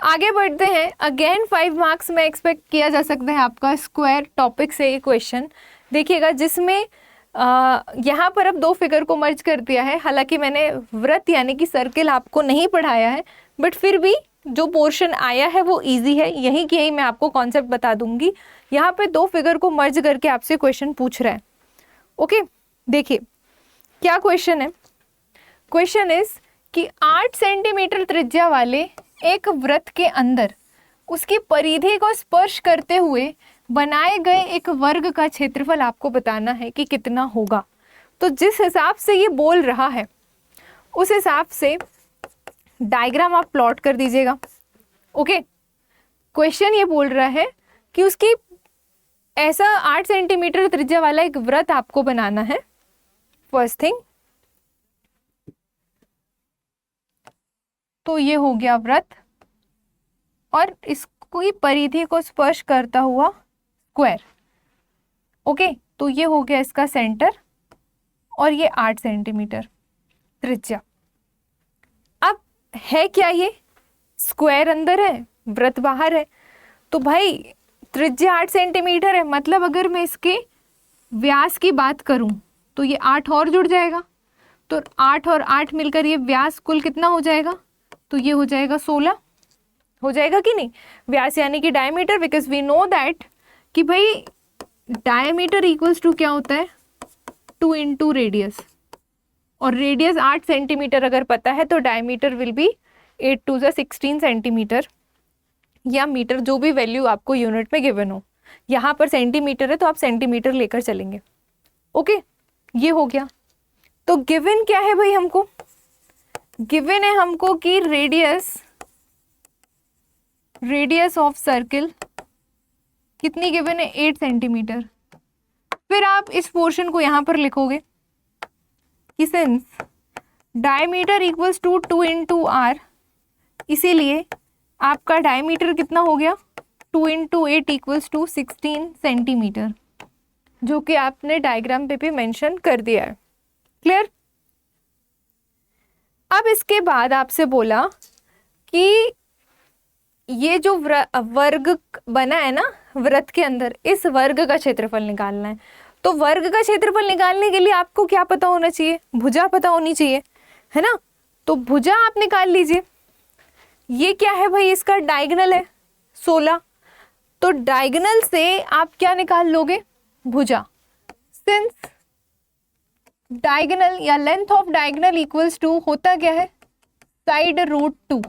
आगे बढ़ते हैं। अगेन 5 मार्क्स में एक्सपेक्ट किया जा सकता है आपका स्क्वायर टॉपिक से ये क्वेश्चन देखिएगा, जिसमें यहाँ पर अब 2 फिगर को मर्ज कर दिया है। हालांकि मैंने वृत्त यानी कि सर्किल आपको नहीं पढ़ाया है, बट फिर भी जो पोर्शन आया है वो इजी है, यही की यही मैं आपको कॉन्सेप्ट बता दूंगी। यहाँ पे 2 फिगर को मर्ज करके आपसे क्वेश्चन पूछ रहा है। ओके, देखिए क्या क्वेश्चन है। क्वेश्चन इज कि 8 सेंटीमीटर त्रिज्या वाले एक वृत्त के अंदर उसकी परिधि को स्पर्श करते हुए बनाए गए एक वर्ग का क्षेत्रफल आपको बताना है कि कितना होगा। तो जिस हिसाब से ये बोल रहा है उस हिसाब से डायग्राम आप प्लॉट कर दीजिएगा। ओके, क्वेश्चन ये बोल रहा है कि उसकी ऐसा 8 सेंटीमीटर त्रिज्या वाला एक वृत्त आपको बनाना है। फर्स्ट थिंग, तो ये हो गया वृत्त और इसकी परिधि को स्पर्श करता हुआ स्क्वायर। ओके, तो ये हो गया इसका सेंटर और ये 8 सेंटीमीटर त्रिज्या। अब है क्या, ये स्क्वायर अंदर है वृत्त बाहर है, तो भाई त्रिज्या 8 सेंटीमीटर है, मतलब अगर मैं इसके व्यास की बात करूं तो ये 8 और जुड़ जाएगा, तो 8 और 8 मिलकर ये व्यास कुल कितना हो जाएगा, तो ये हो जाएगा 16 हो जाएगा कि नहीं। व्यास यानी कि diameter, because we know that कि भाई डायमीटर इक्वल्स टू क्या होता है 2 इंटू रेडियस, और रेडियस 8 सेंटीमीटर अगर पता है तो diameter will be 8 two 16 centimetre या मीटर, जो भी वैल्यू आपको यूनिट में गिवन हो। यहाँ पर सेंटीमीटर है तो आप सेंटीमीटर लेकर चलेंगे। ओके, ये हो गया। तो गिवन क्या है भाई, हमको गिवन है हमको कि रेडियस ऑफ सर्किल कितनी गिवन है 8 सेंटीमीटर। फिर आप इस पोर्शन को यहाँ पर लिखोगे कि since diameter equals to 2 into r, इसीलिए आपका डायमीटर कितना हो गया 2 इंटू 8 इक्वल्स टू 16 सेंटीमीटर, जो कि आपने डायग्राम पे भी मेंशन कर दिया है। क्लियर? अब इसके बाद आपसे बोला कि ये जो वर्ग बना है ना वृत्त के अंदर, इस वर्ग का क्षेत्रफल निकालना है। तो वर्ग का क्षेत्रफल निकालने के लिए आपको क्या पता होना चाहिए, भुजा पता होनी चाहिए, है ना। तो भुजा आप निकाल लीजिए। ये क्या है भाई, इसका डायगोनल है 16, तो डायगोनल से आप क्या निकाल लोगे, भुजा। सिंस डायगोनल या length of diagonal equals to होता क्या है साइड रूट 2,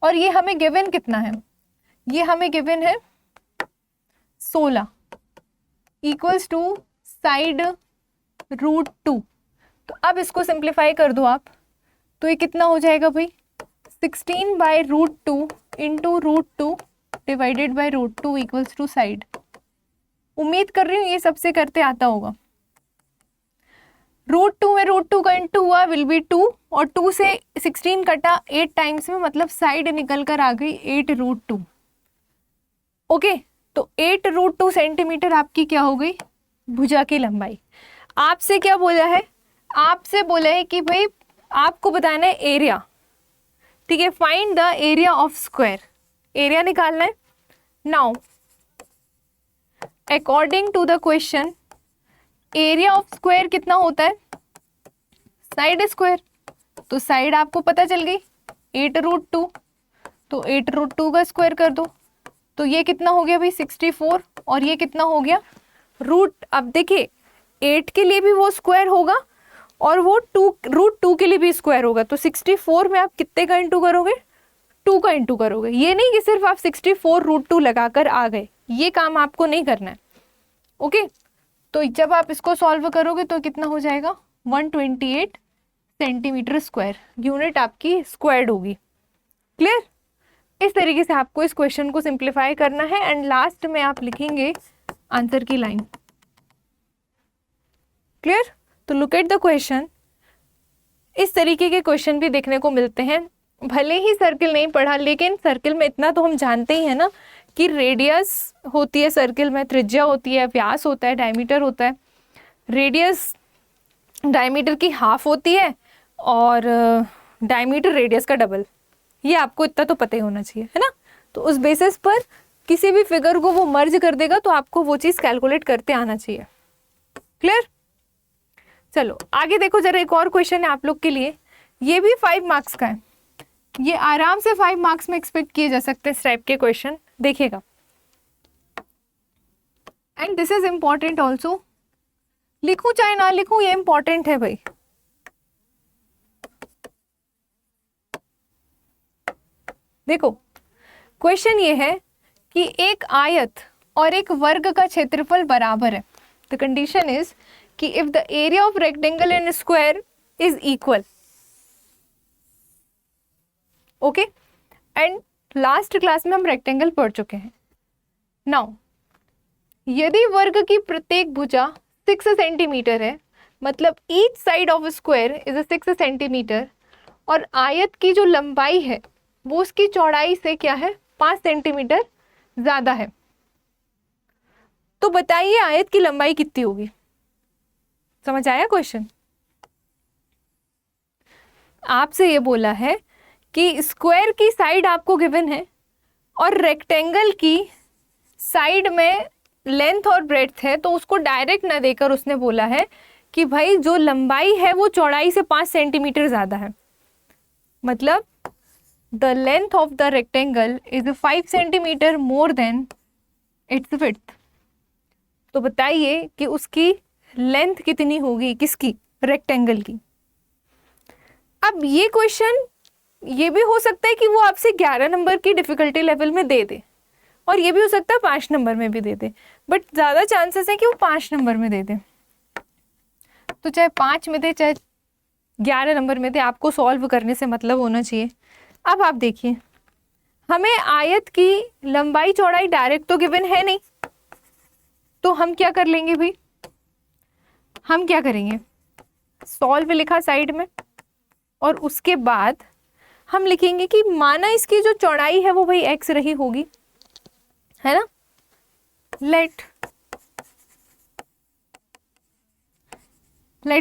और ये हमें गिवन कितना है, ये हमें गिवन है 16 इक्वल्स टू साइड रूट 2। तो अब इसको सिंप्लीफाई कर दो आप, तो ये कितना हो जाएगा भाई 16 by root 2 into root 2 divided by root 2 equals to side. उम्मीद कर रही हूँ ये सबसे करते आता होगा। रूट 2 में रूट 2 का इंटू हुआ विल बी 2, और 2 से 16 कटा 8 टाइम्स में, मतलब साइड निकल कर आ गई 8 रूट 2। ओके, तो 8 रूट 2 सेंटीमीटर आपकी क्या हो गई भुजा की लंबाई। आपसे क्या बोला है, आपसे बोला है कि भाई आपको बताना है एरिया, ठीक है, find the area of square, area निकालना है। Now according to the question area of square कितना होता है साइड स्क्वायर, तो साइड आपको पता चल गई 8 रूट 2, तो 8 रूट 2 का स्क्वायर कर दो, तो ये कितना हो गया भाई 64, और ये कितना हो गया रूट। अब देखिए 8 के लिए भी वो स्क्वायर होगा और वो √2 के लिए भी स्क्वायर होगा। तो 64 में आप कितने का इंटू करोगे? 2 का इंटू करोगे। ये नहीं कि सिर्फ आप 64 √2 लगाकर आ गए, ये काम आपको नहीं करना है। ओके, तो जब आप इसको सॉल्व करोगे तो कितना हो जाएगा? 128 सेंटीमीटर स्क्वायर। यूनिट आपकी स्क्वायर्ड होगी। क्लियर? इस तरीके से आपको इस क्वेश्चन को सिंप्लीफाई करना है एंड लास्ट में आप लिखेंगे आंसर की लाइन। क्लियर? तो लुक एट द क्वेश्चन। इस तरीके के क्वेश्चन भी देखने को मिलते हैं। भले ही सर्किल नहीं पढ़ा, लेकिन सर्किल में इतना तो हम जानते ही हैं ना कि रेडियस होती है सर्किल में, त्रिज्या होती है, व्यास होता है, डायमीटर होता है। रेडियस डायमीटर की हाफ होती है और डायमीटर रेडियस का डबल। ये आपको इतना तो पता ही होना चाहिए, है ना? तो उस बेसिस पर किसी भी फिगर को वो मर्ज कर देगा तो आपको वो चीज़ कैलकुलेट करते आना चाहिए। क्लियर? चलो आगे देखो जरा, एक और क्वेश्चन है आप लोग के लिए। ये भी 5 मार्क्स का है। ये आराम से 5 मार्क्स में एक्सपेक्ट किए जा सकते हैं इस टाइप के क्वेश्चन। देखिएगा, and this is important also. लिखूं चाहे ना लिखूं, ये इंपॉर्टेंट है भाई। देखो क्वेश्चन ये है कि एक आयत और एक वर्ग का क्षेत्रफल बराबर है। द कंडीशन इज कि if the area of rectangle and square is equal. Okay, and last class में हम रेक्टेंगल पढ़ चुके हैं। नाउ यदि वर्ग की प्रत्येक भुजा 6 सेंटीमीटर है, मतलब each side of square is 6 centimetre, और आयत की जो लंबाई है वो उसकी चौड़ाई से क्या है? 5 सेंटीमीटर ज़्यादा है, तो बताइए आयत की लंबाई कितनी होगी? समझ आया क्वेश्चन? आपसे ये बोला है कि स्क्वायर की साइड आपको गिवन है और रेक्टेंगल की साइड में लेंथ और ब्रेड्थ है, तो उसको डायरेक्ट ना देकर उसने बोला है कि भाई जो लंबाई है वो चौड़ाई से 5 सेंटीमीटर ज़्यादा है। मतलब the length of the rectangle is 5 centimetre more than it's width. तो बताइए कि उसकी लेंथ कितनी होगी? किसकी? रेक्टेंगल की। अब ये क्वेश्चन ये भी हो सकता है कि वो आपसे 11 नंबर की डिफिकल्टी लेवल में दे दे, और ये भी हो सकता है 5 नंबर में भी दे दे, बट ज़्यादा चांसेस है कि वो 5 नंबर में दे दे। तो चाहे 5 में दे चाहे 11 नंबर में दे, आपको सॉल्व करने से मतलब होना चाहिए। अब आप देखिए, हमें आयत की लंबाई चौड़ाई डायरेक्ट तो गिवन है नहीं, तो हम क्या कर लेंगे भाई? हम क्या करेंगे? सॉल्व लिखा साइड में, और उसके बाद हम लिखेंगे कि माना इसकी जो चौड़ाई है वो भाई x रही होगी, है ना? Let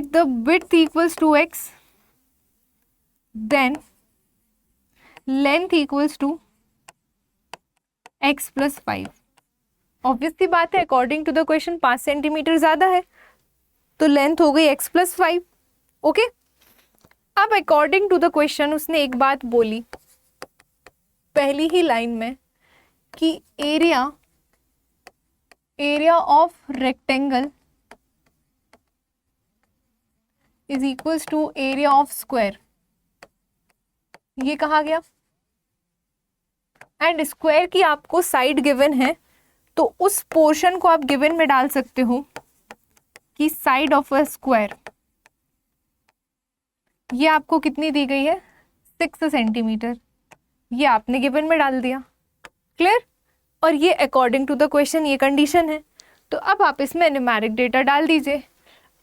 the width equals to x, then length equals to x plus 5। Obvious सी बात है, according to the question 5 centimetre ज़्यादा है, तो लेंथ हो गई x plus 5। ओके, अब अकॉर्डिंग टू द क्वेश्चन उसने एक बात बोली पहली ही लाइन में कि area of rectangle is equals to area of square. ये कहा गया, एंड स्क्वायर की आपको साइड गिवन है, तो उस पोर्शन को आप गिवन में डाल सकते हो कि साइड ऑफ अ स्क्वायर ये आपको कितनी दी गई है? 6 सेंटीमीटर। ये आपने गिवन में डाल दिया। क्लियर? और ये अकॉर्डिंग टू द क्वेश्चन ये कंडीशन है। तो अब आप इसमें न्यूमेरिक डेटा डाल दीजिए।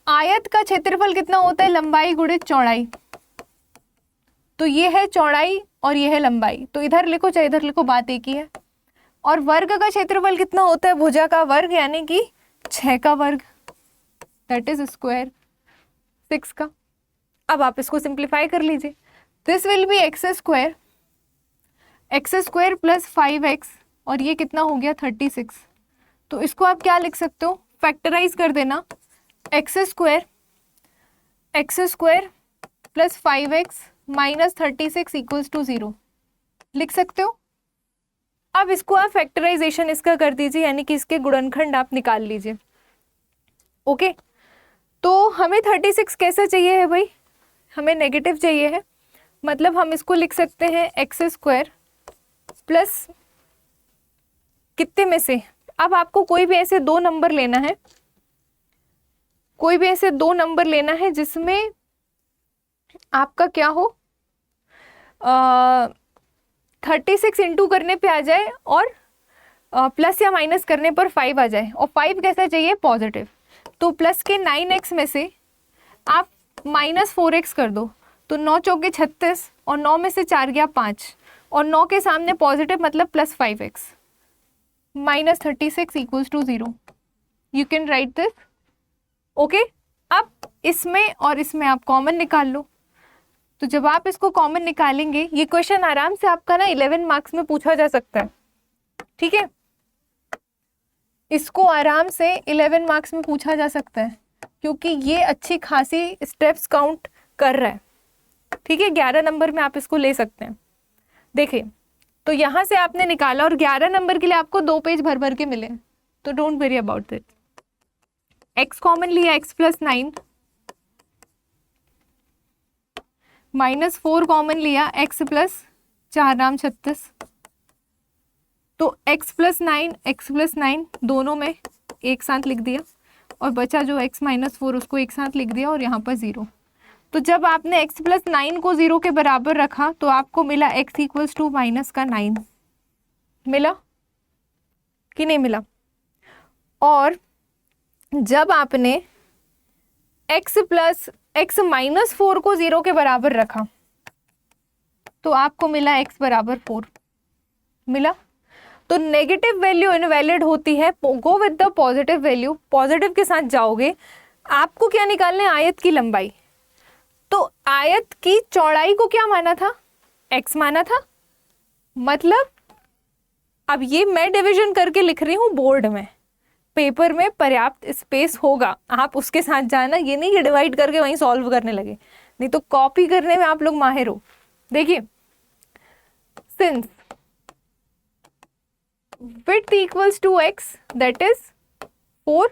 आयत का क्षेत्रफल कितना होता है? लंबाई गुणित चौड़ाई। तो ये है चौड़ाई और ये है लंबाई, तो इधर लिखो चाहे इधर लिखो, बात एक ही है। और वर्ग का क्षेत्रफल कितना होता है? भुजा का वर्ग, यानी कि 6 का वर्ग, दैट इज स्क्वायर 6 का। अब आप इसको सिंप्लीफाई कर लीजिए। This will B x square plus 5x, और ये कितना हो गया? 36। तो इसको आप क्या लिख सकते हो? फैक्टराइज कर देना, x square plus 5x minus 36 equals to 0 लिख सकते हो। अब इसको आप फैक्टराइजेशन इसका कर दीजिए, यानी कि इसके गुणनखंड आप निकाल लीजिए। ओके, तो हमें 36 कैसा चाहिए है भाई, हमें नेगेटिव चाहिए है, मतलब हम इसको लिख सकते हैं एक्स स्क्वायर प्लस कितने में से, अब आपको कोई भी ऐसे दो नंबर लेना है, कोई भी ऐसे दो नंबर लेना है जिसमें आपका क्या हो 36 इंटू करने पे आ जाए और प्लस या माइनस करने पर 5 आ जाए, और 5 कैसा चाहिए पॉजिटिव। तो प्लस के 9x में से आप -4x कर दो, तो 9 चौके 36 और 9 में से 4 गया 5 और 9 के सामने पॉजिटिव मतलब +5x -36 equals to 0। You can write this. Okay, अब इसमें और इसमें आप कॉमन निकाल लो। तो जब आप इसको कॉमन निकालेंगे, ये क्वेश्चन आराम से आपका ना 11 मार्क्स में पूछा जा सकता है, ठीक है, इसको आराम से 11 मार्क्स में पूछा जा सकता है क्योंकि ये अच्छी खासी स्टेप्स काउंट कर रहा है, ठीक है। 11 नंबर में आप इसको ले सकते हैं। देखिए, तो यहाँ से आपने निकाला और 11 नंबर के लिए आपको 2 पेज भर भर के मिले, तो don't worry about that. x common लिया, x + 9, -4 कॉमन लिया, x + 4 नाम 36, तो x + 9 दोनों में एक साथ लिख दिया और बचा जो x - 4 उसको एक साथ लिख दिया और यहाँ पर 0। तो जब आपने x + 9 को 0 के बराबर रखा तो आपको मिला x = -9 मिला कि नहीं मिला। और जब आपने x - 4 को 0 के बराबर रखा तो आपको मिला x = 4 मिला। तो नेगेटिव वैल्यू इनवैलिड होती है, go with the positive value, positive के साथ जाओगे। आपको क्या निकालना है, आयत की लंबाई। तो आयत की चौड़ाई को क्या माना था, x माना था, मतलब अब ये मैं डिवीजन करके लिख रही हूँ बोर्ड में, पेपर में पर्याप्त स्पेस होगा, आप उसके साथ जाना, ये नहीं कि डिवाइड करके वहीं सॉल्व करने लगे, नहीं तो कॉपी करने में आप लोग माहिर हो। देखिए, since width equals to x that is 4,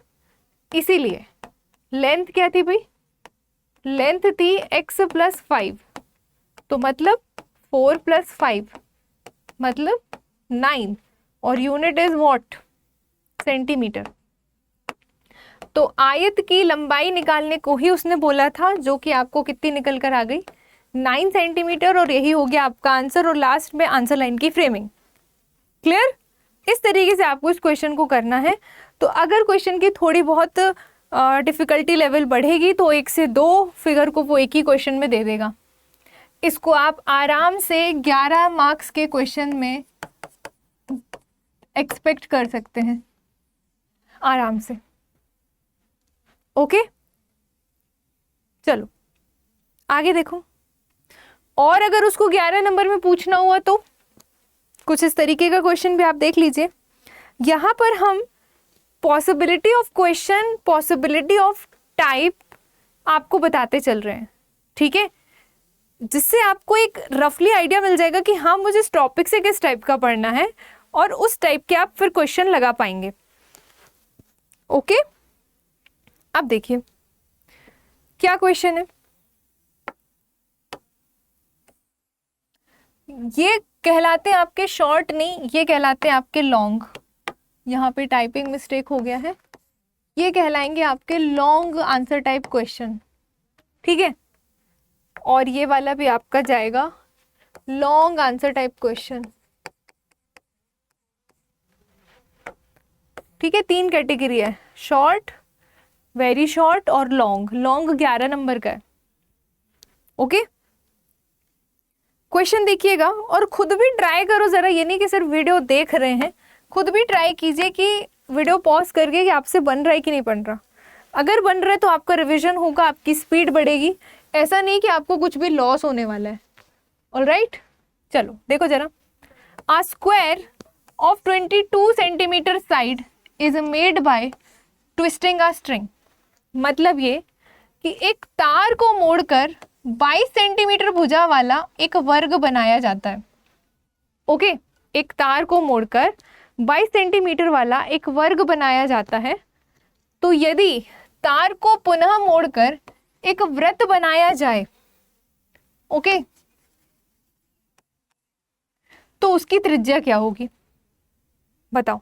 इसीलिए लेंथ क्या थी भाई, लेंथ थी x + 5, तो मतलब 4 + 5 मतलब 9 और यूनिट इज व्हाट, सेंटीमीटर। तो आयत की लंबाई निकालने को ही उसने बोला था, जो कि आपको कितनी निकल कर आ गई 9 सेंटीमीटर, और यही हो गया आपका आंसर। और लास्ट में आंसर लाइन की फ्रेमिंग। क्लियर, इस तरीके से आपको इस क्वेश्चन को करना है। तो अगर क्वेश्चन की थोड़ी बहुत डिफ़िकल्टी लेवल बढ़ेगी तो 1 से 2 फिगर को वो एक ही क्वेश्चन में दे देगा। इसको आप आराम से 11 मार्क्स के क्वेश्चन में एक्सपेक्ट कर सकते हैं, आराम से। ओके, चलो आगे देखो। और अगर उसको 11 नंबर में पूछना हुआ तो कुछ इस तरीके का क्वेश्चन भी आप देख लीजिए। यहाँ पर हम possibility of question, possibility of type आपको बताते चल रहे हैं, ठीक है, जिससे आपको एक रफली आइडिया मिल जाएगा कि हाँ मुझे इस टॉपिक से किस टाइप का पढ़ना है, और उस टाइप के आप फिर क्वेश्चन लगा पाएंगे। ओके, अब देखिए क्या क्वेश्चन है। ये कहलाते हैं आपके शॉर्ट, नहीं ये कहलाते हैं आपके लॉन्ग। यहाँ पे टाइपिंग मिस्टेक हो गया है, ये कहलाएंगे आपके लॉन्ग आंसर टाइप क्वेश्चन, ठीक है। और ये वाला भी आपका जाएगा लॉन्ग आंसर टाइप क्वेश्चन, ठीक है। 3 कैटेगरी है, शॉर्ट, वेरी शॉर्ट और लॉन्ग। लॉन्ग 11 नंबर का है। ओके, क्वेश्चन देखिएगा और खुद भी ट्राई करो जरा, ये नहीं कि सिर्फ वीडियो देख रहे हैं, खुद भी ट्राई कीजिए कि वीडियो पॉज करके कि आपसे बन रहा है कि नहीं बन रहा। अगर बन रहा है तो आपका रिवीजन होगा, आपकी स्पीड बढ़ेगी, ऐसा नहीं कि आपको कुछ भी लॉस होने वाला है। ऑलराइट, चलो देखो जरा। A square of 22 centimetre side is made by twisting a string. मतलब ये कि एक तार को मोड़कर 22 सेंटीमीटर भुजा वाला एक वर्ग बनाया जाता है। ओके, एक तार को मोड़कर 22 सेंटीमीटर वाला एक वर्ग बनाया जाता है। तो यदि तार को पुनः मोड़कर एक वृत्त बनाया जाए, ओके, तो उसकी त्रिज्या क्या होगी? बताओ।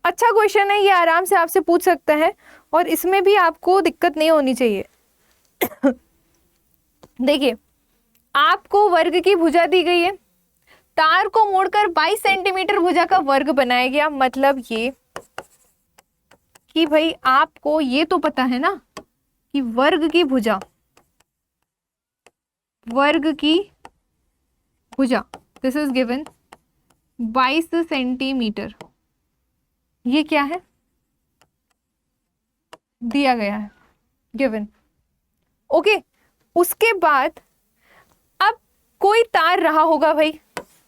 अच्छा क्वेश्चन है ये, आराम से आपसे पूछ सकता है और इसमें भी आपको दिक्कत नहीं होनी चाहिए। देखिए, आपको वर्ग की भुजा दी गई है, तार को मोड़कर 22 सेंटीमीटर भुजा का वर्ग बनाया गया। मतलब ये कि भाई आपको ये तो पता है ना कि वर्ग की भुजा दिस इज गिवन 22 सेंटीमीटर, ये क्या है, दिया गया है, गिवन, ओके। उसके बाद अब कोई तार रहा होगा भाई,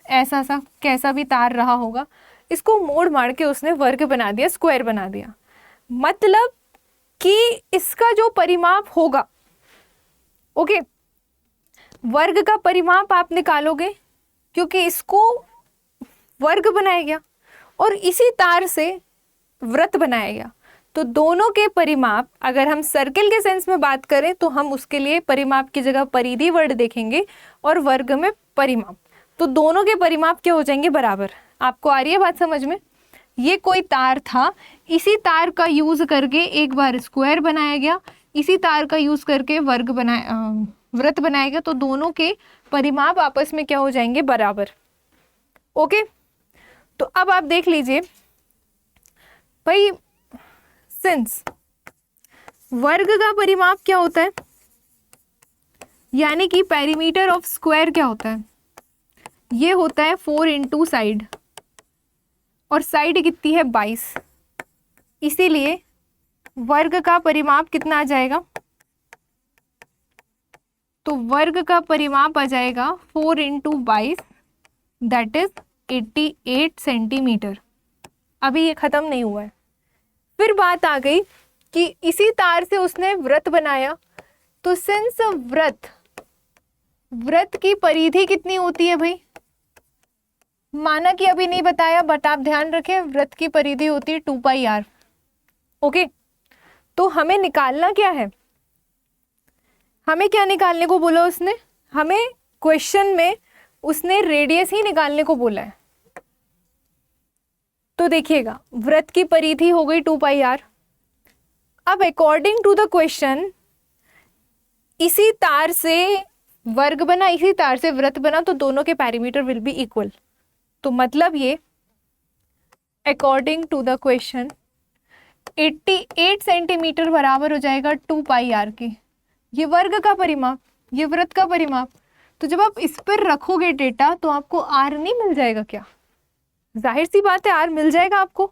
ऐसा सा कैसा भी तार रहा होगा, इसको मोड़ मार के उसने वर्ग बना दिया, स्क्वायर बना दिया। मतलब कि इसका जो परिमाप होगा, ओके, वर्ग का परिमाप आप निकालोगे क्योंकि इसको वर्ग बनाया गया और इसी तार से वृत्त बनाया गया। तो दोनों के परिमाप, अगर हम सर्किल के सेंस में बात करें तो हम उसके लिए परिमाप की जगह परिधि वर्ड देखेंगे और वर्ग में परिमाप, तो दोनों के परिमाप क्या हो जाएंगे, बराबर। आपको आ रही है बात समझ में? ये कोई तार था, इसी तार का यूज करके एक बार स्क्वायर बनाया गया, इसी तार का यूज करके वृत्त बनाया गया, तो दोनों के परिमाप आपस में क्या हो जाएंगे, बराबर, ओके। तो अब आप देख लीजिए भाई, सिंस वर्ग का परिमाप क्या होता है, यानी कि पेरीमीटर ऑफ स्क्वायर क्या होता है, ये होता है 4 इंटू साइड, और साइड कितनी है, 22, इसीलिए वर्ग का परिमाप कितना आ जाएगा, तो वर्ग का परिमाप आ जाएगा 4 इंटू 22, दैट इज 88 सेंटीमीटर। अभी ये खत्म नहीं हुआ है, फिर बात आ गई कि इसी तार से उसने वृत्त बनाया, तो सिंस वृत्त की परिधि कितनी होती है भाई, माना कि अभी नहीं बताया बट आप ध्यान रखें, वृत्त की परिधि होती है 2 पाई r, ओके। तो हमें निकालना क्या है, हमें क्या निकालने को बोला उसने, हमें क्वेश्चन में उसने रेडियस ही निकालने को बोला है। तो देखिएगा, वृत्त की परिधि हो गई 2 पाई r। अब अकॉर्डिंग टू द क्वेश्चन, इसी तार से वर्ग बना, इसी तार से वृत्त बना, तो दोनों के पैरीमीटर विल बी इक्वल। तो मतलब ये according to the question 88 centimetre बराबर हो जाएगा 2 पाई r के। ये वर्ग का परिमाप, ये वृत्त का परिमाप। तो जब आप इस पर रखोगे डेटा तो आपको r नहीं मिल जाएगा क्या? जाहिर सी बात है r मिल जाएगा आपको।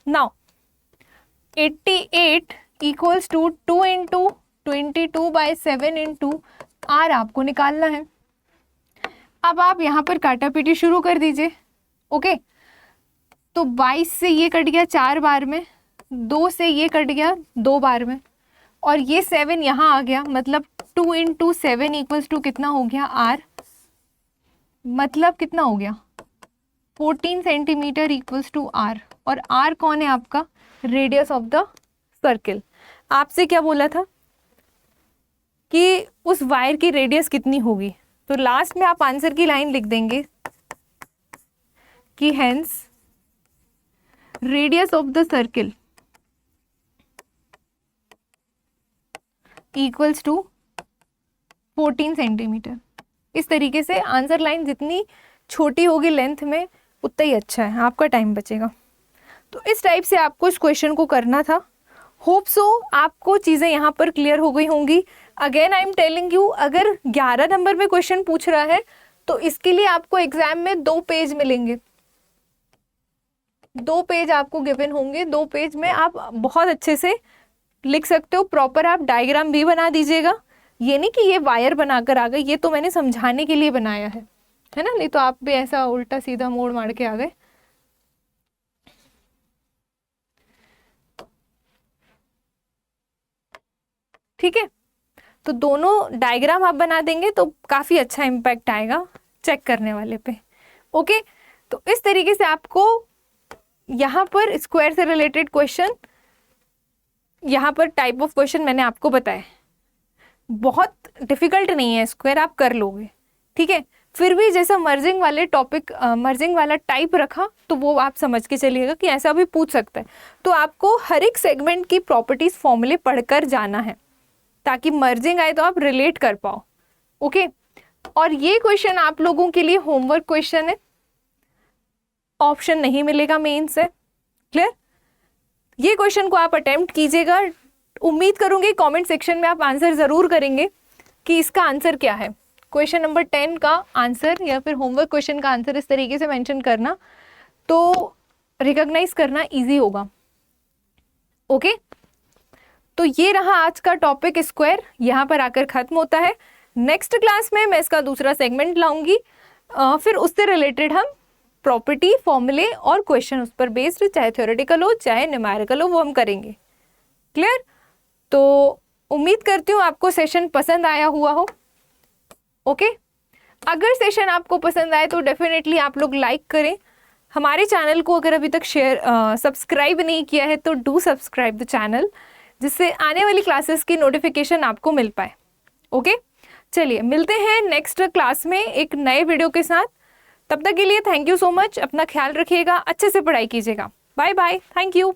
Now 88 equals to 2 into 22/7 into r आपको निकालना है। अब आप यहाँ पर काटापीटी शुरू कर दीजिए, ओके। तो 22 से ये कट गया 4 बार में, 2 से ये कट गया 2 बार में, और ये 7 यहाँ आ गया, मतलब 2 इंटू 7 इक्वल्स टू कितना हो गया r, मतलब कितना हो गया 14 सेंटीमीटर इक्वल्स टू r। और r कौन है आपका, रेडियस ऑफ द सर्किल। आपसे क्या बोला था कि उस वायर की रेडियस कितनी होगी, तो लास्ट में आप आंसर की लाइन लिख देंगे कि hence radius of the circle equals to 14 centimetre. इस तरीके से आंसर लाइन जितनी छोटी होगी लेंथ में उतना ही अच्छा है, आपका टाइम बचेगा। तो इस टाइप से आपको इस क्वेश्चन को करना था। होप सो आपको चीज़ें यहाँ पर क्लियर हो गई होंगी। Again I am telling you, अगर 11 नंबर में क्वेश्चन पूछ रहा है तो इसके लिए आपको एग्जाम में 2 पेज मिलेंगे, 2 पेज आपको गिवन होंगे। 2 पेज में आप बहुत अच्छे से लिख सकते हो, प्रॉपर आप डायग्राम भी बना दीजिएगा। ये नहीं कि ये वायर बनाकर आ गए, ये तो मैंने समझाने के लिए बनाया है ना, नहीं तो आप भी ऐसा उल्टा सीधा मोड़ मार के आ गए। ठीक है, तो दोनों डायग्राम आप बना देंगे तो काफ़ी अच्छा इम्पैक्ट आएगा चेक करने वाले पे, ओके। तो इस तरीके से आपको यहाँ पर स्क्वायर से रिलेटेड क्वेश्चन यहाँ पर टाइप ऑफ क्वेश्चन मैंने आपको बताया, बहुत डिफिकल्ट नहीं है, स्क्वायर आप कर लोगे, ठीक है। फिर भी जैसा मर्जिंग वाले टॉपिक, मर्जिंग वाला टाइप रखा तो वो आप समझ के चलिएगा कि ऐसा भी पूछ सकता है। तो आपको हर एक सेगमेंट की प्रॉपर्टीज फॉर्मूले पढ़कर जाना है ताकि मर्जिंग आए तो आप रिलेट कर पाओ, ओके। और ये क्वेश्चन आप लोगों के लिए होमवर्क क्वेश्चन है, ऑप्शन नहीं मिलेगा मेन से, क्लियर। ये क्वेश्चन को आप अटेम्प्ट कीजिएगा, उम्मीद करूंगी कमेंट सेक्शन में आप आंसर ज़रूर करेंगे कि इसका आंसर क्या है। क्वेश्चन नंबर 10 का आंसर या फिर होमवर्क क्वेश्चन का आंसर इस तरीके से मेंशन करना तो रिकॉग्नाइज करना इजी होगा, ओके। तो ये रहा आज का टॉपिक स्क्वायर, यहाँ पर आकर ख़त्म होता है। नेक्स्ट क्लास में मैं इसका दूसरा सेगमेंट लाऊंगी, फिर उससे रिलेटेड हम प्रॉपर्टी, फॉर्मूले और क्वेश्चन उस पर बेस्ड, चाहे थ्योरेटिकल हो चाहे न्यूमेरिकल हो, वो हम करेंगे, क्लियर। तो उम्मीद करती हूँ आपको सेशन पसंद आया हुआ हो, ओके। अगर सेशन आपको पसंद आए तो डेफिनेटली आप लोग लाइक करें हमारे चैनल को, अगर अभी तक सब्सक्राइब नहीं किया है तो डू सब्सक्राइब द चैनल, जिससे आने वाली क्लासेस की नोटिफिकेशन आपको मिल पाए, ओके। चलिए मिलते हैं नेक्स्ट क्लास में एक नए वीडियो के साथ, तब तक के लिए थैंक यू सो मच, अपना ख्याल रखिएगा, अच्छे से पढ़ाई कीजिएगा, बाय बाय, थैंक यू।